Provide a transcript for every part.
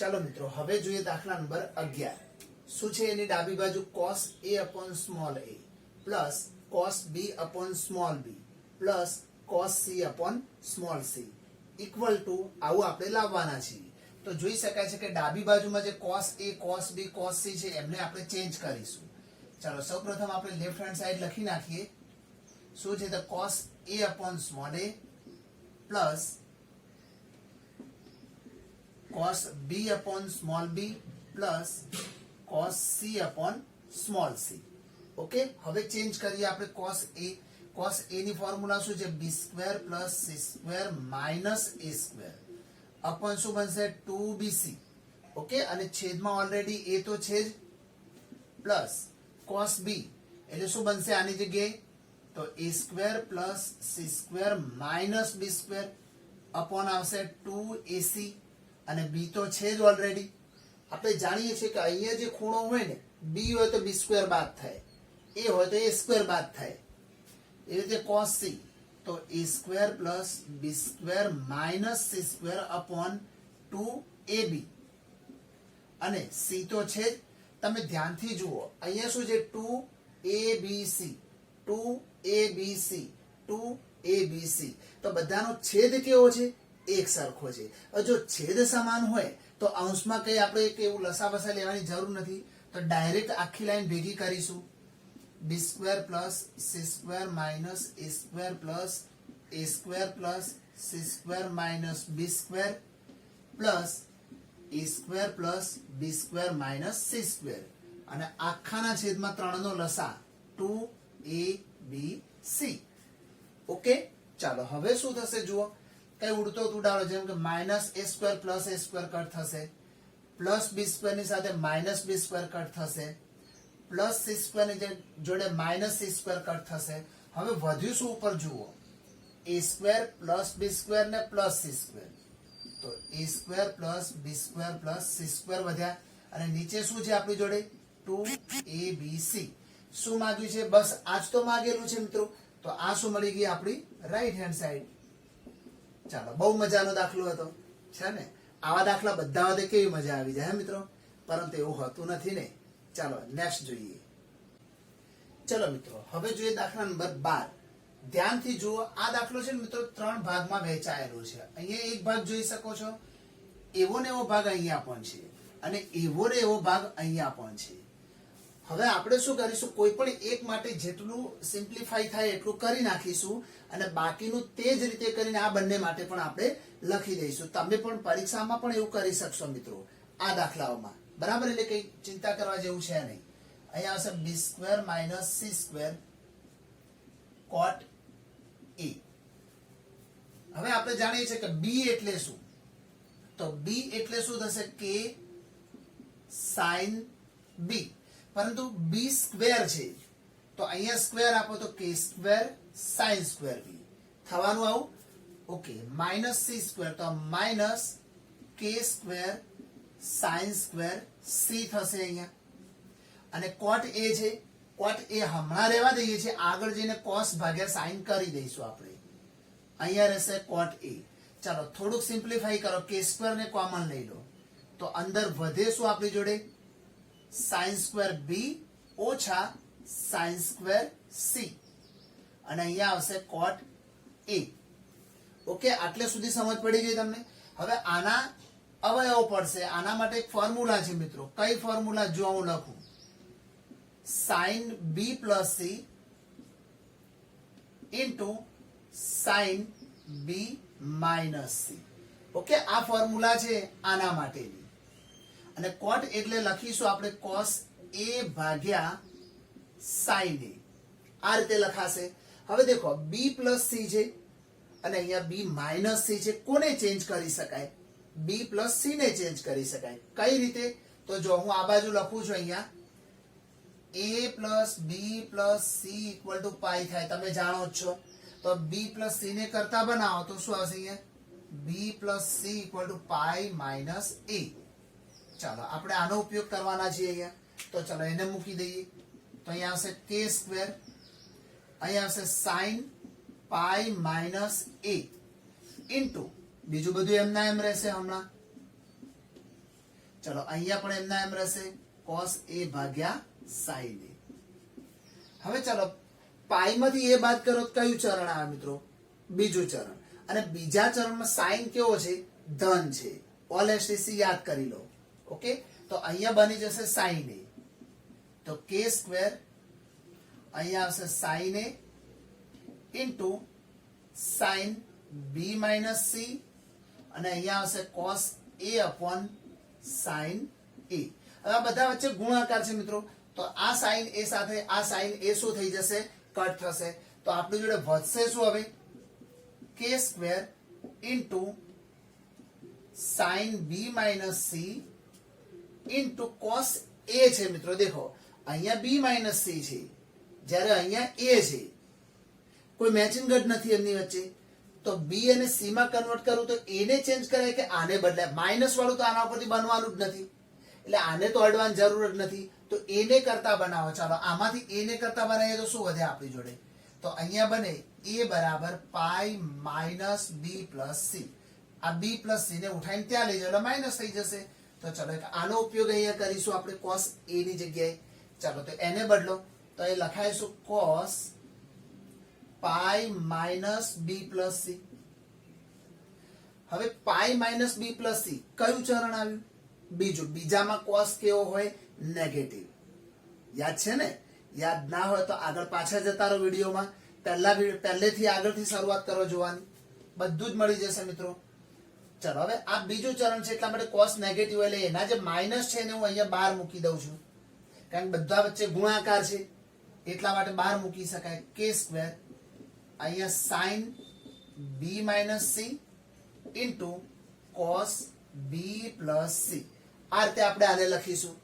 ચાલો મિત્રો હવે જોઈએ દાખલા નંબર 11. શું છે એની ડાબી બાજુ cos a upon small a plus cos b upon small b plus cos c upon small c equal two આવું આપણે લાવવાના છીએ. તો જોઈ શકાય છે કે ડાબી બાજુમાં જે cos a cos b cos c છે એમને આપણે ચેન્જ કરીશું. ચાલો સૌપ્રથમ આપણે લેફ્ટ હેન્ડ સાઈડ લખી નાખીએ. શું છે તો cos a upon small a plus cos b upon small b plus cos c upon small c. Okay, હવે ચેન્જ કરીએ આપણે cos a ની ફોર્મ્યુલા શું છે b square plus c square minus a square upon શું બનશે 2bc. Okay, અને છેદમાં ઓલરેડી a તો છે જ પ્લસ cos b એટલે શું બનશે આની જગ્યાએ તો a square plus c square minus b square upon આવશે 2ac અને b તો છે જ ઓલરેડી. આપણે જાણીએ છીએ કે અહીંયા જે ખૂણો હોય ને b હોય તો b સ્ક્વેર બાદ થાય, a હોય તો a સ્ક્વેર બાદ થાય. એ રીતે cos c તો a square plus b square minus c square upon 2ab અને c તો છે જ. તમે ધ્યાનથી જુઓ અહીંયા શું છે 2abc 2abc તો બધાનો છેદ કેવો છે એક સરખો છે. જો છેદ સમાન હોય તો અંશમાં કઈ આપણે એવું લસાબસા લેવાની જરૂર નથી, તો ડાયરેક્ટ આખી લાઈન ભેગી કરીશું. b square plus c square minus a square plus a square plus c square minus b square plus a square plus b square minus c square અને આખાના છેદમાં 3 નો લસા 2abc. ઓકે, ચાલો હવે શું થશે જુઓ, કઈ ઉડતો ઉડાડો, જેમ કે minus a square plus a square cut થશે, પ્લસ b સ્ક્વેર ની સાથે માઇનસ b સ્ક્વેર કટ થશે, પ્લસ c સ્ક્વેર ની જોડે માઇનસ c સ્ક્વેર કટ થશે. હવે વધ્યું શું ઉપર જુઓ a square plus b square ને પ્લસ c સ્ક્વેર, તો a square plus b square plus c square વધ્યા અને નીચે શું છે આપણી જોડે 2abc. શું માંગ્યું છે બસ આજ તો માંગેલું છે મિત્રો. તો આ શું મળી ગઈ આપણી રાઈટ હેન્ડ સાઈડ. ચાલો બહુ મજાનો દાખલો હતો છે ને. આવા દાખલા બધા વધે કેવી મજા આવી જાય મિત્રો, પરંતુ એવું હોતું નથી ને. ચાલો નેક્સ્ટ જોઈએ. ચલો મિત્રો હવે જોઈએ દાખલા નંબર 12. ધ્યાનથી જુઓ, આ દાખલો છે ને મિત્રો 3 ભાગમાં વહેંચાયેલો છે. અહીંયા એક ભાગ જોઈ શકો છો, એવો ને એવો ભાગ અહીંયા પણ છે અને એવો ને એવો ભાગ અહીંયા પણ છે. હવે આપણે શું કરીશું, કોઈ પણ એક માટે જેટલું સિમ્પ્લિફાઈ થાય એટલું કરી નાખીશું અને બાકીનું તે જ રીતે કરીને આ બંને માટે પણ આપણે લખી દઈશું. તમે પણ પરીક્ષામાં પણ એવું કરી શકશો મિત્રો આ દાખલાઓમાં, બરાબર. એટલે કઈ ચિંતા કરવા જેવું છે નહીં. અહીંયા આવશે b square minus c square cot a. હવે આપણે જાણીએ છીએ કે b એટલે શું, તો b એટલે શું થશે k sin b, પરંતુ b સ્ક્વેર છે તો અહીંયા સ્ક્વેર આપો તો k square sin square b થવાનું આવું. ઓકે, માઇનસ c સ્ક્વેર તો minus k square sin square c થશે અહીંયા. અને cot a છે, cot a હમણાં રહેવા દઈએ છીએ, આગળ જઈને cos ભાગ્યા sin કરી દઈશું આપણે. અહીંયા રહેશે cot a. ચાલો થોડુંક સિમ્પ્લિફાઈ કરો, k સ્ક્વેર ને કોમન લઈ લો તો અંદર વધે શું આપણી જોડે sin સ્ક્વેર b ઓછા sin સ્ક્વેર c અને અહીંયા આવશે cot a. ઓકે, આટલે સુધી સમજ પડી ગઈ તમને. હવે આના અવયવ પડશે, આના માટે એક ફોર્મ્યુલા છે મિત્રો. કઈ ફોર્મ્યુલા જો હું લખું, sin b plus c into sin b minus c. Okay, આ ફોર્મ્યુલા છે આના માટેની. અને cot એટલે લખીશું આપણે cos a ભાગ્યા sin a. આ રીતે લખાશે. હવે દેખો b plus c છે અને અહીંયા b minus c છે. કોને ચેન્જ કરી શકાય? b plus c ને ચેન્જ કરી શકાય. કઈ રીતે? તો જો હું આ બાજુ લખું છું અહીંયા a plus b plus c equal to pi થાય, તમે જાણો જ છો. તો b plus c ને કરતા બનાવો તો શું આવશે અહીંયા b plus c equal to pi minus a. ચાલો આપણે આનો ઉપયોગ કરવાના છીએ અહીંયા. તો ચાલો એને મૂકી દઈએ તો અહીંયા આવશે k સ્ક્વેર, અહીંયા આવશે sin pi minus a into બીજું બધું એમના એમ રહેશે હમણાં ચલો અહીંયા પણ એમના એમ રહેશે cos a ભાગ્યા sin a. હવે ચાલો પાઈ માંથી એ બાદ કરો તો કયું ચરણ આવે મિત્રો? બીજું ચરણ. અને બીજા ચરણમાં સાઈન કેવો છે? ધન છે. ઓલ એસટીસી યાદ કરી લો. ઓકે, તો અહીંયા બની જશે સાઈન a, તો k સ્ક્વેર અહીંયા આવશે sine a into sine b minus c, અને અહીંયા આવશે cos a upon sine a. હવે આ બધા વચ્ચે ગુણાકાર છે મિત્રો, તો આ સાઈન a સાથે આ સાઈન a શું થઈ જશે? કટ થશે. તો આપણી જોડે વધશે શું હવે? k square into sine b minus c into cos a છે મિત્રો. દેખો અહીંયા b માઇનસ c છે, જ્યારે અહીંયા a છે. કોઈ મેચિંગ ઘટ નથી એમની વચ્ચે. તો b અને c માં કન્વર્ટ કરું તો a ને ચેન્જ કરાય કે આને બદલાય? માઇનસ વાળું તો આના ઉપરથી બનવાનું જ નથી, એટલે આને તો અડવાની જરૂર જ નથી. તો a ને કરતા બનાવો. ચાલો આમાંથી a ને કરતા બનાવીએ તો શું વધે આપણી જોડે? તો અહીંયા બને a બરાબર pi minus b plus c. આ b પ્લસ c ને ઉઠાઈને ત્યાં લઈ જાવ એટલે માઇનસ થઈ જશે. તો ચલો આનો ઉપયોગ અહીંયા કરીશું આપણે cos a ની જગ્યાએ. ચાલો તો એને બદલો, તો એ લખાઈશું cos pi minus b plus c. હવે pi minus b plus c કયું ચરણ આવ્યું? બીજું. બીજામાં cos કેવો હોય? નેગેટિવ. યાદ છે ને? યાદ ના હોય તો આગળ પાછા જતા રહો વિડીયોમાં. પહેલેથી આગળથી શરૂઆત કરો જોવાની, બધું જ મળી જશે મિત્રો. ચલો હવે આ બીજું ચરણ છે, એટલા માટે cos નેગેટિવ એટલે એના જે માઇનસ છે એને હું અહીંયા બહાર મૂકી દઉં છું, કારણ કે બધા વચ્ચે ગુણાકાર છે એટલા માટે બહાર મૂકી શકાય. k સ્ક્વેર અહીંયા sine b minus c into cos b plus c. આ રીતે આપણે આને લખીશું.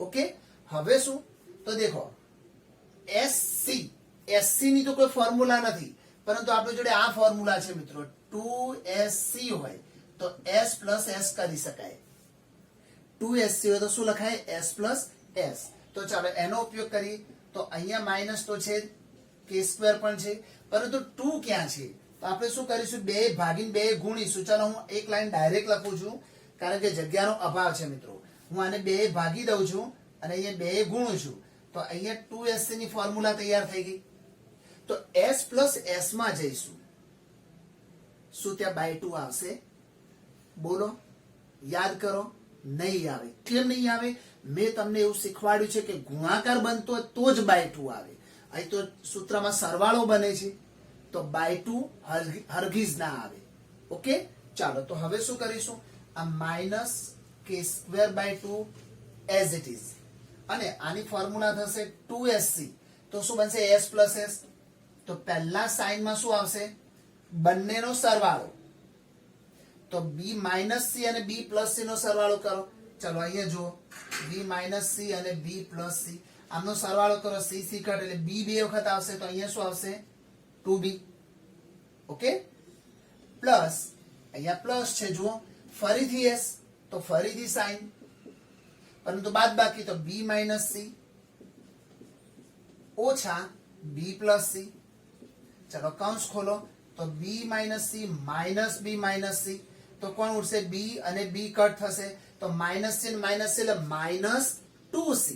ઓકે, હવે શું? તો દેખો SC ની તો કોઈ ફોર્મ્યુલા નથી, પરંતુ આપણી જોડે આ ફોર્મ્યુલા છે મિત્રો. 2SC હોય તો s પ્લસ s કરી શકાય. 2SC હોય તો શું લખાય? s plus s. તો ચાલો એનો ઉપયોગ કરીએ. તો અહીંયા માઇનસ તો છે, k સ્ક્વેર પણ છે, પરંતુ 2 ક્યાં છે? તો આપણે શું કરીશું? 2 ભાગીને 2 ગુણીશું. ચાલો હું એક લાઈન ડાયરેક્ટ લખું છું, કારણ કે જગ્યાનો અભાવ છે મિત્રો. હું આને 2 ભાગી દઉં છું અને અહીંયા 2 ગુણું છું. તો અહીંયા 2SC ની ફોર્મ્યુલા તૈયાર થઈ ગઈ. તો s પ્લસ s માં જઈશું. શું ત્યાં બાય 2 આવશે? બોલો, યાદ કરો. નહીં આવે. કેમ નહીં આવે? મેં તમને એવું શીખવાડ્યું છે કે ગુણાકાર બનતો હોય તો જ બાય 2 આવે. અહીં તો સૂત્રમાં સરવાળો બને છે, તો બાય 2 હરગીઝ ના આવે. ઓકે, ચાલો તો હવે શું કરીશું? આ minus k square by 2 as it is, અને આની ફોર્મ્યુલા થશે 2SC. તો શું બનશે? s plus s. તો પહેલા સાઈનમાં શું આવશે? બંનેનો સરવાળો. તો b માઇનસ c અને b પ્લસ c નો સરવાળો કરો. ચલો અહીંયા જુઓ, b માઇનસ c અને b પ્લસ c, આમનો સરવાળો કરો. c c કટ એટલે b 2 વખત આવશે, તો અહીંયા શું આવશે? 2b. ઓકે, પ્લસ અહીંયા પ્લસ છે જુઓ, ફરીથી s તો ફરીથી સાઈન, પરંતુ બાદ બાકી તો b માઇનસ c ઓછા b પ્લસ c. ચલો કૌંસ ખોલો. તો b minus c minus b minus c, તો કોણ ઉડશે? b અને b કટ થશે, તો માઇનસ c માઇનસ c એટલે માઇનસ 2c.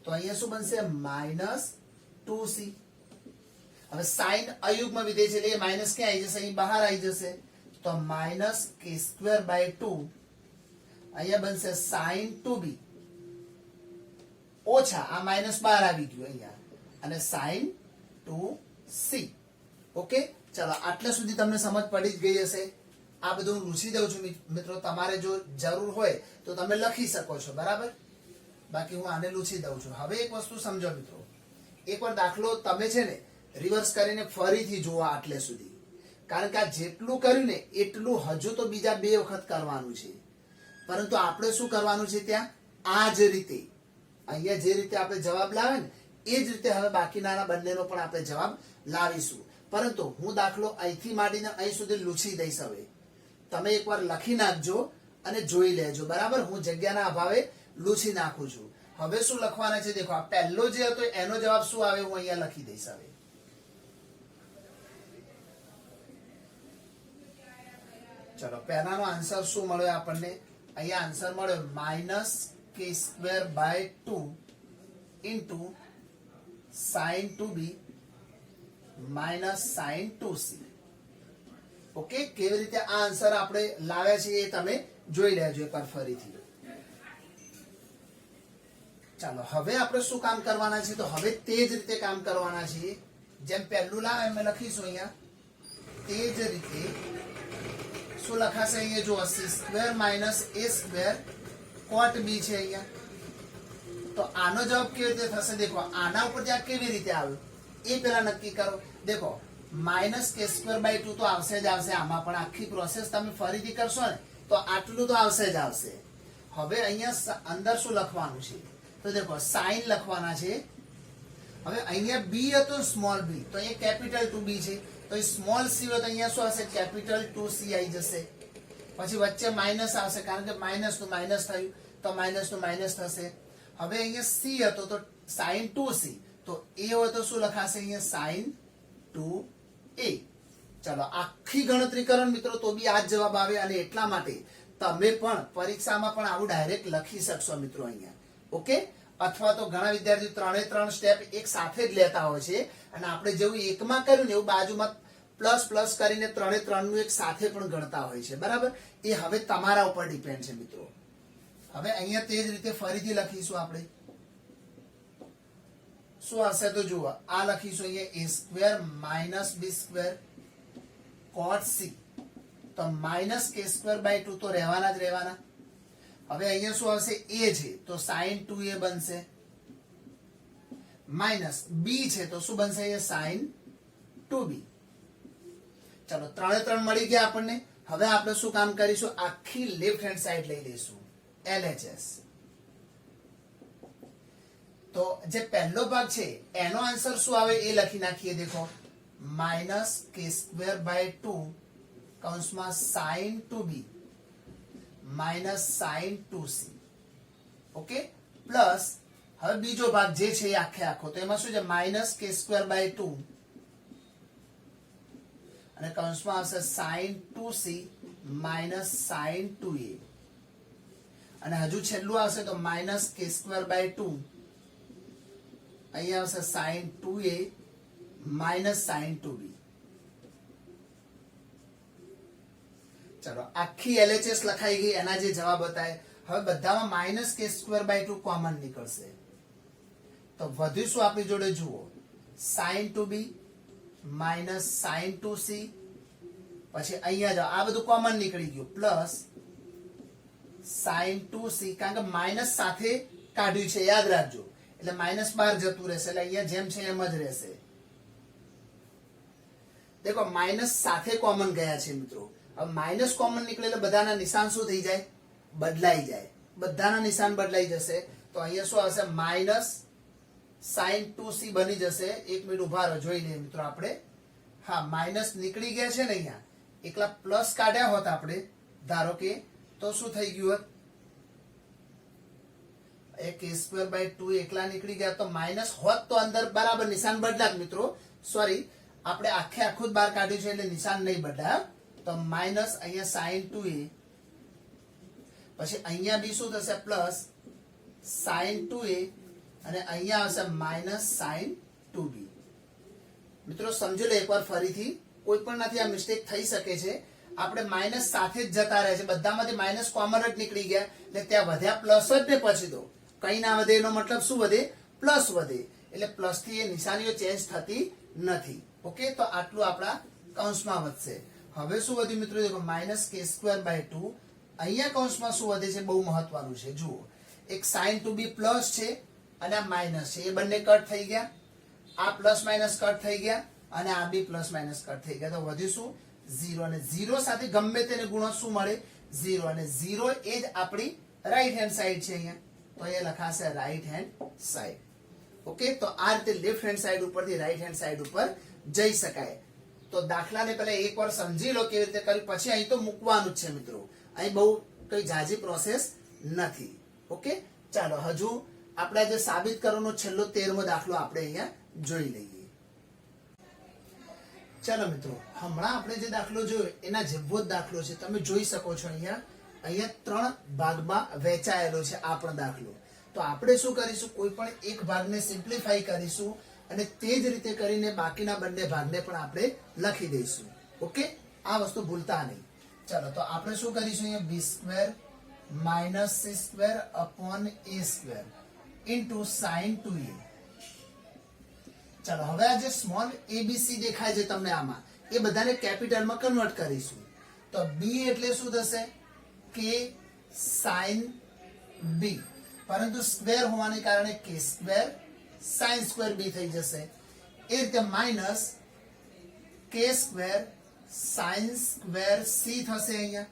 તો અહીંયા શું બનશે? Minus 2c. હવે સાઈન અયુગ્મ વિધેય છે એટલે માઇનસ ક્યાં આવી જશે? અહીં બહાર આવી જશે. તો માઇનસ k સ્ક્વેર બાય 2 અહીંયા બનશે સાઈન 2b ઓછા આ માઇનસ બહાર આવી ગયું અહીંયા, અને સાઈન 2c. ઓકે, ચલો આટલા સુધી તમને સમજ પડી જ ગઈ હશે. આ બધું હું લૂછી દઉં છું મિત્રો. તમારે જો જરૂર હોય તો તમે લખી શકો છો, બરાબર? બાકી હું આને લૂછી દઉં છું. હવે એક વસ્તુ સમજો મિત્રો, એકવાર દાખલો તમે છે ને રિવર્સ કરીને ફરીથી જુઓ આટલે સુધી, કારણ કે આ જેટલું કર્યું ને એટલું હજુ તો બીજા 2 વખત કરવાનું છે. પરંતુ આપણે શું કરવાનું છે? ત્યાં આ જ રીતે અહીંયા જે રીતે આપણે જવાબ લાવે ને એ જ રીતે હવે બાકીના બંનેનો પણ આપણે જવાબ લાવીશું. પરંતુ હું દાખલો અહીંથી માંડીને અહીં સુધી લૂછી દઈશ. હવે તમે એકવાર લખી નાખજો અને જોઈ લેજો, બરાબર? હું જગ્યાના અભાવે લૂછી નાખું છું. હવે શું લખવાના છે? દેખો, આ પહેલો જે હતો એનો જવાબ શું આવે હું અહીંયા લખી દઈશ. હવે ચલો પહેલાનો આન્સર શું મળ્યો આપણને? અહીંયા આન્સર મળ્યો -k²/2 into sin 2b sin 2c. Okay, કેવી રીતે આ આન્સર આપણે લાવ્યા છીએ એ તમે જોઈ લેજો એકવાર ફરીથી. ચાલો હવે આપણે શું કામ કરવાના છે, તો હવે તે જ રીતે કામ કરવાના છીએ જેમ પહેલું લાવે એમ લખીશું. અહીંયા તે જ રીતે શું લખાશે, અહીંયા જો c² - a² cot b છે અહીંયા. તો આનો જવાબ કેવી રીતે થશે, દેખો આના ઉપર ત્યાં કેવી રીતે આવ્યું એ પેલા નક્કી કરો. દેખો -k²/2 તો આવશે જ આવશે, આમાં પણ આખી પ્રોસેસ તમે ફરીથી કરશો ને તો આટલું તો આવશે જ આવશે. હવે અહીંયા અંદર શું લખવાનું છે, તો દેખો સાઇન લખવાના છે. હવે અહીંયા b હતો સ્મોલ b, તો અહીંયા કેપિટલ 2b છે, તો સ્મોલ c હોય તો અહીંયા શું હશે, કેપિટલ 2c આવી જશે. પછી વચ્ચે માઇનસ આવશે કારણ કે માઇનસ નું માઇનસ થયું તો માઇનસ નું માઇનસ થશે. હવે અહીંયા c હતો તો sin 2c, તો a હોય તો શું લખાશે અહીંયા sin 2a. ચલો આખી ગણતરી કરો મિત્રો તો બી આ જ જવાબ આવે. અને એટલા માટે તમે પણ પરીક્ષામાં પણ આવું ડાયરેક્ટ લખી શકશો મિત્રો અહીંયા. ઓકે, અથવા તો ઘણા વિદ્યાર્થીઓ 3 સ્ટેપ એક સાથે જ લેતા હોય છે અને આપણે જેવું એકમાં કર્યું ને એવું બાજુમાં પ્લસ પ્લસ કરીને 3 નું એક સાથે પણ ગણતા હોય છે. બરાબર, એ હવે તમારા ઉપર ડિપેન્ડ છે મિત્રો. હવે અહીંયા તે જ રીતે ફરીથી લખીશું આપણે. શું હશે તો જુઓ, આ લખીશું અહીંયા a² - b² cot c, તો -k²/2 તો રહેવાના જ રહેવાના. હવે અહીંયા શું આવશે, a છે તો sin 2a બનશે, માઇનસ b છે તો શું બનશે અહીંયા sin 2b. ચલો 3 મળી ગયા આપણને. હવે આપણે શું કામ કરીશું, આખી લેફ્ટ હેન્ડ સાઈડ લઈ લઈશું LHS. તો જે પહેલો ભાગ છે એનો આન્સર શું આવે એ લખી નાખીએ. દેખો -k²/2 કૌંસમાં sin 2b sin 2c. Okay, plus હવે બીજો ભાગ જે છે એ આખે આખો, તો એમાં શું છે -k²/2 અને કૌંસમાં આવશે sin 2c sin 2a. અને હજુ છેલ્લું આવશે તો -k²/2 અહીંયા આવશે sin 2a sin 2b. ચલો આખી LHS લખાઈ ગઈ, એના જે જવાબ હતા. હવે બધામાં -k²/2 કોમન નીકળશે તો વધ્યું શું આપણી જોડે, જુઓ sin 2b sin 2c. પછી અહીંયા જાઓ, આ બધું કોમન નીકળી ગયું, પ્લસ sin 2c, કારણ કે માઇનસ સાથે કાઢ્યું છે યાદ રાખજો, એટલે માઇનસ બહાર જતું રહેશે, એટલે અહીંયા જેમ છે એમ જ રહેશે. દેખો માઇનસ સાથે કોમન ગયા છે મિત્રો. હવે માઇનસ કોમન નીકળે એટલે બધાના નિશાન શું થઈ જાય, બદલાઈ જાય. બધાના નિશાન બદલાઈ જશે તો અહીંયા શું આવશે, માઇનસ sin 2c બની જશે. 1 મિનિટ ઉભા રહો, જોઈ લઈએ મિત્રો આપણે. હા, માઇનસ નીકળી ગયા છે ને, અહીંયા એકલા પ્લસ કાઢ્યા હોત આપણે ધારો કે, તો શું થઈ ગયું હોત, k²/2 એકલા નીકળી ગયા તો માઇનસ હોત તો અંદર બરાબર નિશાન બદલાત મિત્રો. સોરી, આપણે આખે આખું જ બહાર કાઢ્યું છે એટલે નિશાન નહીં બદલાય. તો માઇનસ અહીંયા sin 2a, પછી અહીંયા બી શું થશે, પ્લસ sin 2a અને અહીંયા આવશે sin 2b. મિત્રો સમજી લો એકવાર ફરીથી, કોઈ પણ નથી, આ મિસ્ટેક થઈ શકે છે. આપણે માઇનસ સાથે જ જતા રહે છે, બધામાંથી માઇનસ કોમન જ નીકળી ગયા એટલે ત્યાં વધ્યા પ્લસ જ ને. પછી તો કઈ ના વધે એનો મતલબ શું વધે, પ્લસ વધે. એટલે પ્લસ થી એ નિશાનીઓ ચેન્જ થતી નથી. ઓકે, તો આટલું આપણા કૌંસમાં વધશે. હવે શું વધ્યું મિત્રો, દેખો -k²/2. અહીંયા કૌંસમાં શું વધે છે, બહુ મહત્વનું છે. જુઓ, એક sin 2b પ્લસ છે અને આ માઇનસ છે, એ બંને કટ થઈ ગયા. આ પ્લસ માઇનસ કટ થઈ ગયા અને આ બી પ્લસ માઇનસ કટ થઈ ગયા. તો વધ્યું શું, 0. અને 0 સાથે ગમે તેને ગુણો શું મળે, 0. અને 0 એ જ આપણી રાઈટ હેન્ડ સાઈડ છે અહીંયા, તો એ લખાશે રાઈટ હેન્ડ સાઈડ. ઓકે, તો આ રીતે લેફ્ટ હેન્ડ સાઈડ ઉપરથી રાઈટ હેન્ડ સાઈડ ઉપર જઈ શકાય. તો દાખલાને પહેલા એકવાર સમજી લો કેવી રીતે કર્યું, પછી અહીં તો મૂકવાનું જ છે મિત્રો. અહીં બહુ કઈ ઝાઝી પ્રોસેસ નથી. ઓકે, ચાલો હજુ આપણે જે સાબિત કરવાનો છેલ્લો 13મો દાખલો આપણે અહીંયા જોઈ લઈએ. ચાલો મિત્રો, હમણાં આપણે જે દાખલો જોયો એના જેવો જ દાખલો છે. તમે જોઈ શકો છો અહીંયા અહીંયા 3 ભાગમાં વહેંચાયેલો છે આ પણ દાખલો. તો આપણે શું કરીશું, કોઈ પણ એક ભાગને સિમ્પ્લિફાઈ કરીશું અને તે જ રીતે કરીને બાકીના બંને ભાગને પણ આપણે લખી દઈશું. ઓકે, આ વસ્તુ ભૂલતા નહીં. ચલો તો આપણે શું કરીશું, અહીંયા b square minus c square upon a square into sign 2a. ચલો હવે આ જે સ્મોલ abc દેખાય છે તમને આમાં, એ બધાને કેપિટલમાં કન્વર્ટ કરીશું. તો b એટલે શું થશે, k sin b, પરંતુ સ્ક્વેર હોવાને કારણે k square sin square b થઈ જશે. એ રીતે minus k square sin square c થશે.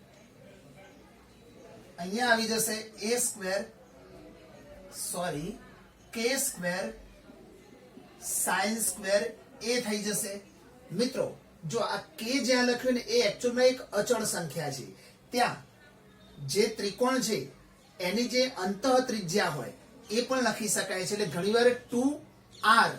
અહીંયા આવી જશે a square k square sin square a થઈ જશે. મિત્રો જો આ k જ્યાં લખ્યું ને એ એકચ્યુઅલમાં એક અચળ સંખ્યા છે. ત્યાં જે ત્રિકોણ છે એની જે અંતઃ ત્રિજ્યા હોય એ પણ લખી શકાય છે. એટલે ઘણીવાર 2r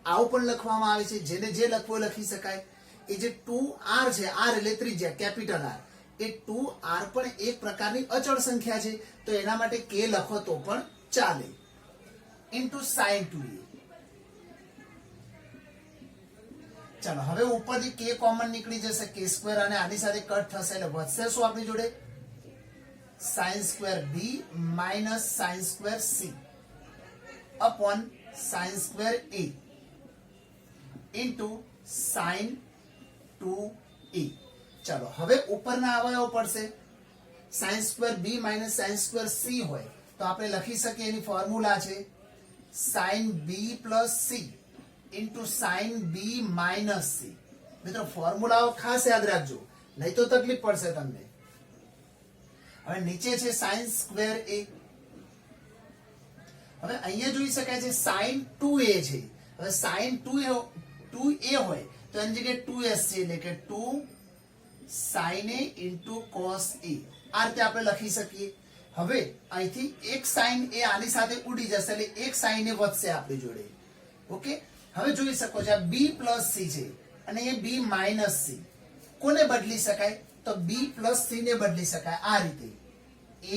આવું પણ લખવામાં આવે છે, જેને જે લખવું લખી શકાય. એ જે 2r છે, r એટલે ત્રિજ્યા કેપિટલ R, એ 2r પણ એક પ્રકારની અચળ સંખ્યા છે. તો એના માટે k લખો તો પણ ચાલે. Into sin 2a. ચાલો હવે ઉપરથી k કોમન નીકળી જશે, k સ્ક્વેર અને આની સાથે કટ થશે એટલે વધશે શું આપણી જોડે, sin square b minus sin square c upon sin square a into sin 2a. ચાલો હવે ઉપરના અવયવ પડશે. sin square b minus sin square c હોય તો આપણે લખી શકીએ, એની ફોર્મ્યુલા છે sin b plus c into sin b minus c. મિત્રો ફોર્મ્યુલાઓ ખાસ યાદ રાખજો, નહીં તો તકલીફ પડશે તમને. હવે નીચે છે sin સ્ક્વેર a. હવે અહીંયા જોઈ શકાય છે sin 2a છે. હવે sin 2a હોય તો એની જગ્યાએ 2s છે, એટલે કે 2 sin a into cos a. આ રીતે આપણે લખી શકીએ. હવે અહીંથી એક sin a આની સાથે ઉડી જશે એટલે એક sin a વધશે આપણી જોડે. ઓકે, હવે જોઈ શકો છો આ b પ્લસ c છે અને એ b માઇનસ c. કોને બદલી શકાય, તો b પ્લસ c ને બદલી શકાય આ રીતે,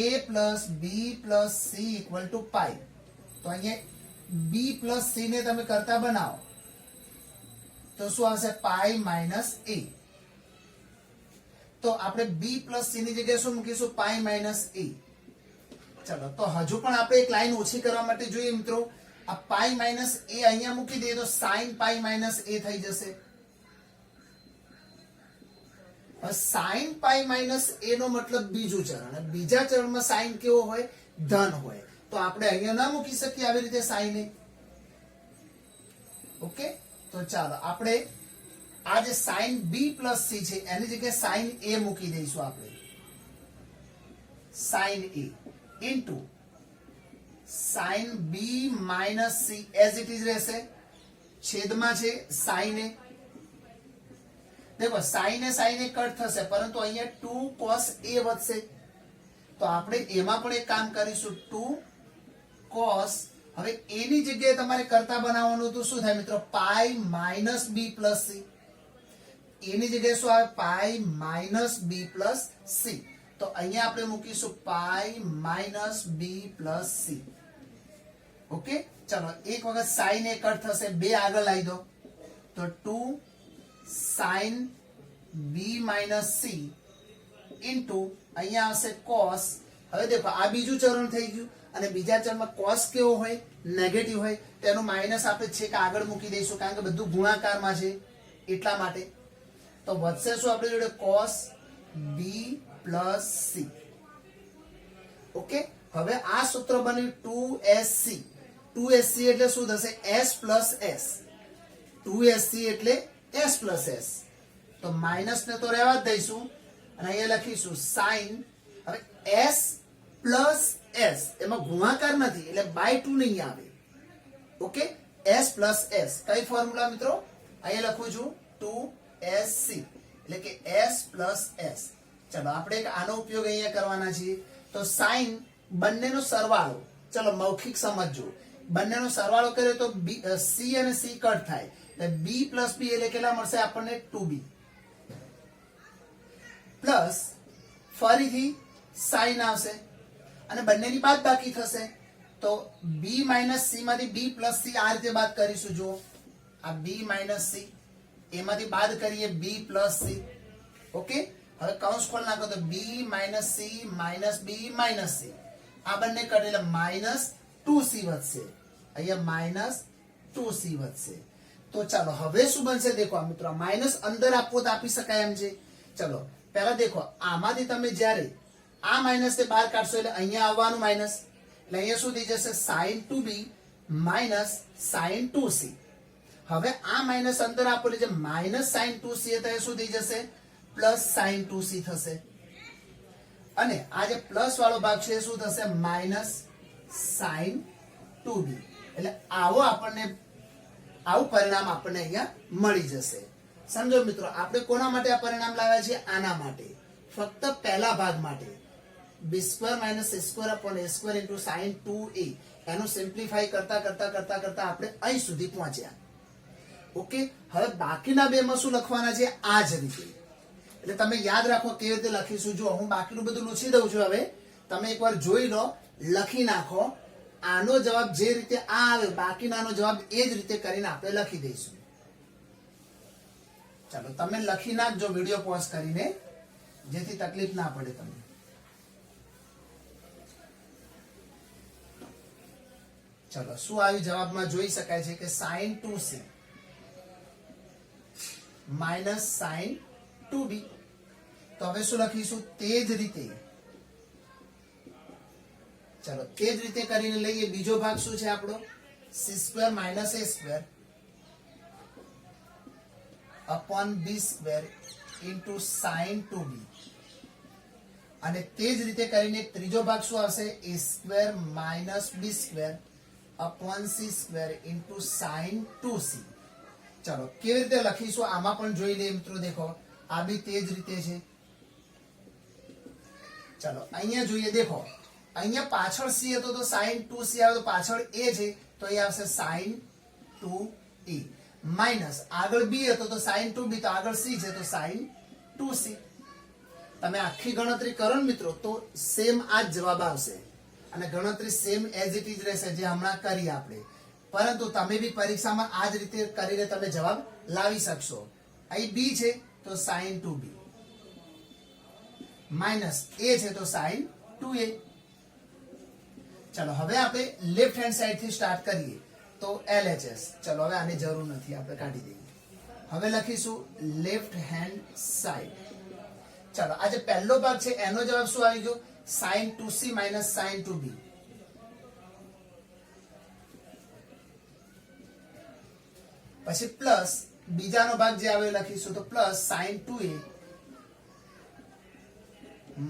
a plus b plus c equal to pi. તો અહીંયા b પ્લસ c ને તમે કરતા બનાવો તો શું આવશે, પાઈ માઇનસ a. તો આપણે b પ્લસ c ની જગ્યાએ શું મૂકીશું, પાઈ માઇનસ a. ચલો તો હજુ પણ આપણે એક લાઈન ઓછી કરવા માટે જોઈએ મિત્રો, આ પાઈ માઇનસ a અહીંયા મૂકી દઈએ તો sin પાઈ માઇનસ a થઈ જશે. હવે sin પાઈ માઇનસ a નો મતલબ બીજું ચરણ, અને બીજા ચરણમાં sin કેવો હોય, ધન હોય. તો આપણે અહીંયા ના મૂકી શકીએ આવી રીતે sin a. ઓકે, તો ચાલો આપણે આ જે sin b પ્લસ c છે એની જગ્યાએ sin a મૂકી દઈશું. આપણે sin a into sin b minus c as it is રહેશે, છેદમાં છે sin a. દેખો sin a કટ થશે, પરંતુ અહીંયા 2 cos a વધશે. તો આપણે એમાં પણ એક કામ કરીશું, 2 cos. હવે a ની જગ્યાએ તમારે કરતા બનાવવાનું તો શું થાય મિત્રો, pi minus b plus c. a ની જગ્યાએ શું આવે, pi minus b plus c. તો અહીંયા આપણે મૂકીશું pi minus b plus c. Okay, ચલો એક વખત sin a કટ થશે, 2 આગળ લાવી દો તો 2 sin b minus c into અહીંયા આવશે cos. હવે દેખો આ બીજું ચરણ થઈ ગયું, અને બીજા ચરણમાં cos કેવો હોય, નેગેટિવ હોય, તો એનું માઇનસ આપણે છેક આગળ મૂકી દઈશું, કારણ કે બધું ગુણાકારમાં છે એટલા માટે. તો વધશે શું આપણી જોડે, cos b plus c. Okay, હવે આ સૂત્ર બન્યું 2sc. 2sc એટલે શું થશે, s પ્લસ s. 2sc એટલે s પ્લસ s. તો માઇનસ ને તો રહેવા જ દઈશું અને અહીંયા લખીશું sin. હવે s પ્લસ s એમાં ગુણાકાર નથી એટલે બાય 2 નહીં આવે. ઓકે, s પ્લસ s કઈ ફોર્મ્યુલા મિત્રો, અહીંયા લખું છું 2sc એટલે કે s પ્લસ s. ચલો આપણે એક આનો ઉપયોગ અહીંયા કરવાના છીએ. તો sin બંનેનો સરવાળો, ચલો મૌખિક સમજજો, બંનેનો સરવાળો કરે તો c અને c કટ થાય એટલે b પ્લસ b એટલે કેટલા મળશે આપણને, 2b. પ્લસ ફરીથી સાઈન આવશે અને બંનેની બાદબાકી થશે તો b માઇનસ c માંથી b પ્લસ c આ રીતે બાદ કરીશું. જુઓ આ b માઇનસ c એમાંથી બાદ કરીએ b પ્લસ c. ઓકે, હવે કૌંસ ખોલ નાખો તો b minus c minus b minus c આ બંને કટ એટલે માઇનસ 2c વધશે. અહીંયા માઇનસ 2c વધશે. તો ચાલો હવે શું બનશે દેખો મિત્રો, માઇનસ અંદર આપવો તો આપી શકાય એમ છે. ચલો પહેલા દેખો આમાંથી તમે જ્યારે આ માઇનસ ને બહાર કાઢશો એટલે અહીંયા આવવાનું માઇનસ એટલે અહીંયા શું થઈ જશે sin 2b minus sin 2c. હવે આ માઇનસ અંદર આપો એટલે જે માઇનસ sin 2c હતા એ શું થઈ જશે પ્લસ sin 2c થશે અને આ જે પ્લસ વાળો ભાગ છે એ શું થશે માઇનસ sin 2b. એટલે આવું પરિણામ આપણને અહીંયા મળી જશે. સમજો મિત્રો, આપણે કોના માટે આ પરિણામ લાવ્યા છે? આના માટે, ફક્ત પહેલા ભાગ માટે. b² - a² * sin 2a એનું સિમ્પ્લિફાઈ કરતા કરતા કરતા કરતા આપણે અહીં સુધી પહોંચ્યા. ઓકે, હવે બાકીના બેમાં શું લખવાના છે? આ જ રીતે. એટલે તમે યાદ રાખો કેવી રીતે લખીશું. જો હું બાકીનું બધું લખી દઉં છું, હવે તમે એકવાર જોઈ લો, લખી નાખો. આનો જવાબ જે રીતે આ આવે બાકીનાનો જવાબ એ જ રીતે કરીને આપણે લખી દઈશું. ચાલો તમે લખી નાખજો વિડીયો પોઝ કરીને, જેથી તકલીફ ના પડે તમને. ચલો શું આવ્યું જવાબમાં? જોઈ શકાય છે કે sin 2c minus sin 2b. તો હવે શું લખીશું? તે જ રીતે. ચલો તે જ રીતે કરીને લઈએ. બીજો ભાગ શું છે આપણો? c² - a² upon b² into sin 2b. અને તે જ રીતે કરીને ત્રીજો ભાગ શું આવશે? a² - b² upon c² into sin 2c. ચલો કેવી રીતે લખીશું આમાં પણ જોઈ લઈએ મિત્રો. દેખો આ બી તે જ રીતે છે. ચલો અહીંયા જોઈએ. દેખો અહીંયા પાછળ c હતો તો sin 2c આવે, તો પાછળ a છે તો એ આવશે sin 2e માઇનસ આગળ b હતો તો sin 2b, તો આગળ c છે તો sin 2c. તમે આખી ગણતરી કરો ને મિત્રો તો સેમ આ જ જવાબ આવશે અને ગણતરી સેમ એઝ ઇટ ઇઝ રહેશે જે હમણાં કરી આપણે. પરંતુ તમે બી પરીક્ષામાં આ જ રીતે કરીને તમે જવાબ લાવી શકશો. અહીં b છે તો sin 2b માઇનસ a છે તો sin 2a. ચલો હવે આપણે લેફ્ટ હેન્ડ સાઈડ થી સ્ટાર્ટ કરીએ તો LHS. ચલો હવે આની જરૂર નથી, આપણે કાઢી દઈએ. હવે લખીશું લેફ્ટ હેન્ડ સાઈડ. ચલો આ જે પહેલો ભાગ છે એનો જવાબ શું આવી ગયો? sin 2c minus sin 2b. પછી પ્લસ બીજાનો ભાગ જે આવે લખીશું તો plus sin 2a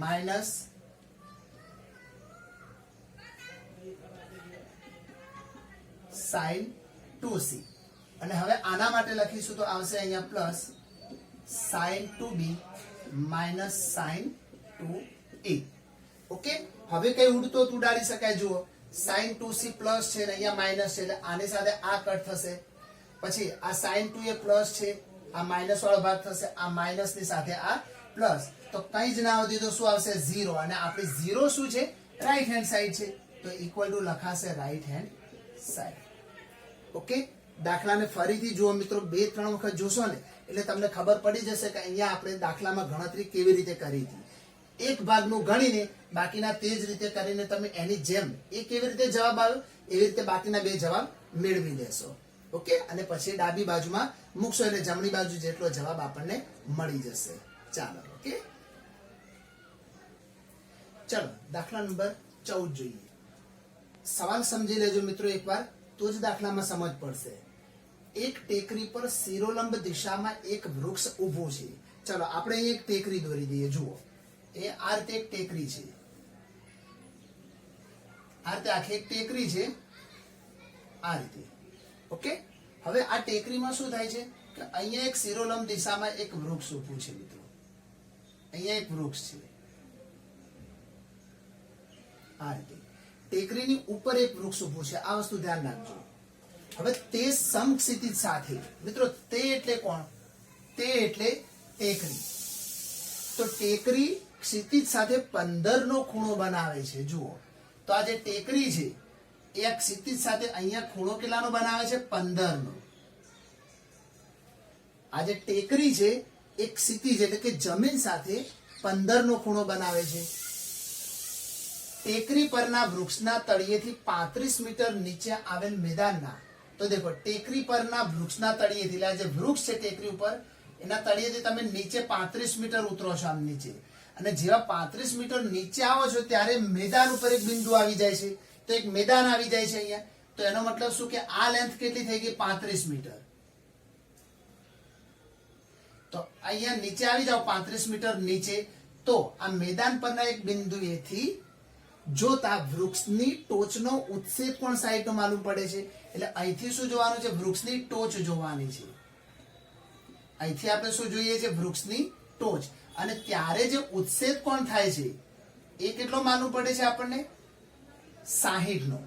minus sin 2c. અને હવે આના માટે લખીશું તો આવશે અહીંયા plus sin 2b minus sin 2a. Okay, હવે કઈ ઉડતો ઉડાડી શકાય. જુઓ sin 2c પ્લસ છે ને અહીંયા માઇનસ છે એટલે આની સાથે આ કટ થશે. પછી આ sin 2a પ્લસ છે, આ માઇનસ વાળો ભાગ થશે, આ માઇનસ ની સાથે આ પ્લસ, તો કઈ જ ના આવતી તો શું આવશે? 0. અને આપણી 0 શું છે? રાઈટ હેન્ડ સાઈડ છે તો ઇક્વલ ટુ લખાશે રાઈટ હેન્ડ સાઈડ. ઓકે, દાખલાને ફરીથી જુઓ મિત્રો, 2-3 વખત જોશો ને એટલે તમને ખબર પડી જશે કે અહીંયા આપણે દાખલામાં ગણતરી કેવી રીતે કરી હતી. એક ભાગનું ગણીને બાકીના તે જ રીતે કરીને તમે એની જેમ એ કેવી રીતે જવાબ આવ્યો એવી રીતે બાકીના 2 જવાબ મેળવી લેશો. ઓકે, અને પછી ડાબી બાજુમાં મૂકશો એટલે જમણી બાજુ જેટલો જવાબ આપણને મળી જશે. ચાલો ઓકે, ચલો દાખલા નંબર 14 જોઈએ. સવાલ સમજી લેજો મિત્રો એકવાર, તો જ દાખલામાં સમજ પડશે. એક ટેકરી પર શિરોલંબ દિશામાં એક વૃક્ષ ઊભું છે. ચલો આપણે અહીં એક ટેકરી દોરી દઈએ. જુઓ એ આ રીતે એક ટેકરી છે, આ રીતે આખી એક ટેકરી છે આ રીતે. ઓકે, હવે આ ટેકરીમાં શું થાય છે કે અહીંયા એક શિરોલંબ દિશામાં એક વૃક્ષ ઊભું છે મિત્રો. અહીંયા એક વૃક્ષ છે આ રીતે. ટેકરીની ઉપર એક વૃક્ષ ઊભું છે, આ વસ્તુ ધ્યાન રાખજો. હવે તે સમક્ષિતિજ સાથે મિત્રો, તે એટલે કોણ? તે એટલે ટેકરી. તો ટેકરી ક્ષિતિજ સાથે 15 નો ખૂણો બનાવે છે. જુઓ તો આ જે ટેકરી છે એ આ ક્ષિતિજ સાથે અહીંયા ખૂણો કેટલાનો બનાવે છે? 15 નો. આ જે ટેકરી છે એ ક્ષિતિજ એટલે કે જમીન સાથે 15 નો ખૂણો બનાવે છે. ટેકરી પરના વૃક્ષના તળિયેથી 35 મીટર નીચે આવેલ મેદાનના, તો દેખો ટેકરી પરના વૃક્ષના તળિયેથી, એટલે આ જે વૃક્ષ છે ટેકરી ઉપર એના તળિયેથી તમે નીચે 35 મીટર ઉતરો છો આમ નીચે, અને જેવા 35 મીટર નીચે આવો છો ત્યારે મેદાન ઉપર એક બિંદુ આવી જાય છે. તો એક મેદાન આવી જાય છે અહીંયા. તો એનો મતલબ શું કે આ લેન્થ કેટલી થઈ ગઈ? 35 મીટર. તો અહીંયા નીચે આવી જાઓ 35 મીટર નીચે, તો આ મેદાન પરના એક બિંદુએથી જોતા વૃક્ષની ટોચનો ઉચ્છેદ કોણ 60 નો માલુમ પડે છે. એટલે અહીંથી શું જોવાનું છે? વૃક્ષની ટોચ જોવાની છે. અહીંથી આપણે શું જોઈએ છે? વૃક્ષની ટોચ. અને ત્યારે જે ઉચ્છેદ કોણ થાય છે એ કેટલો માલુમ પડે છે આપણને? 60 નો.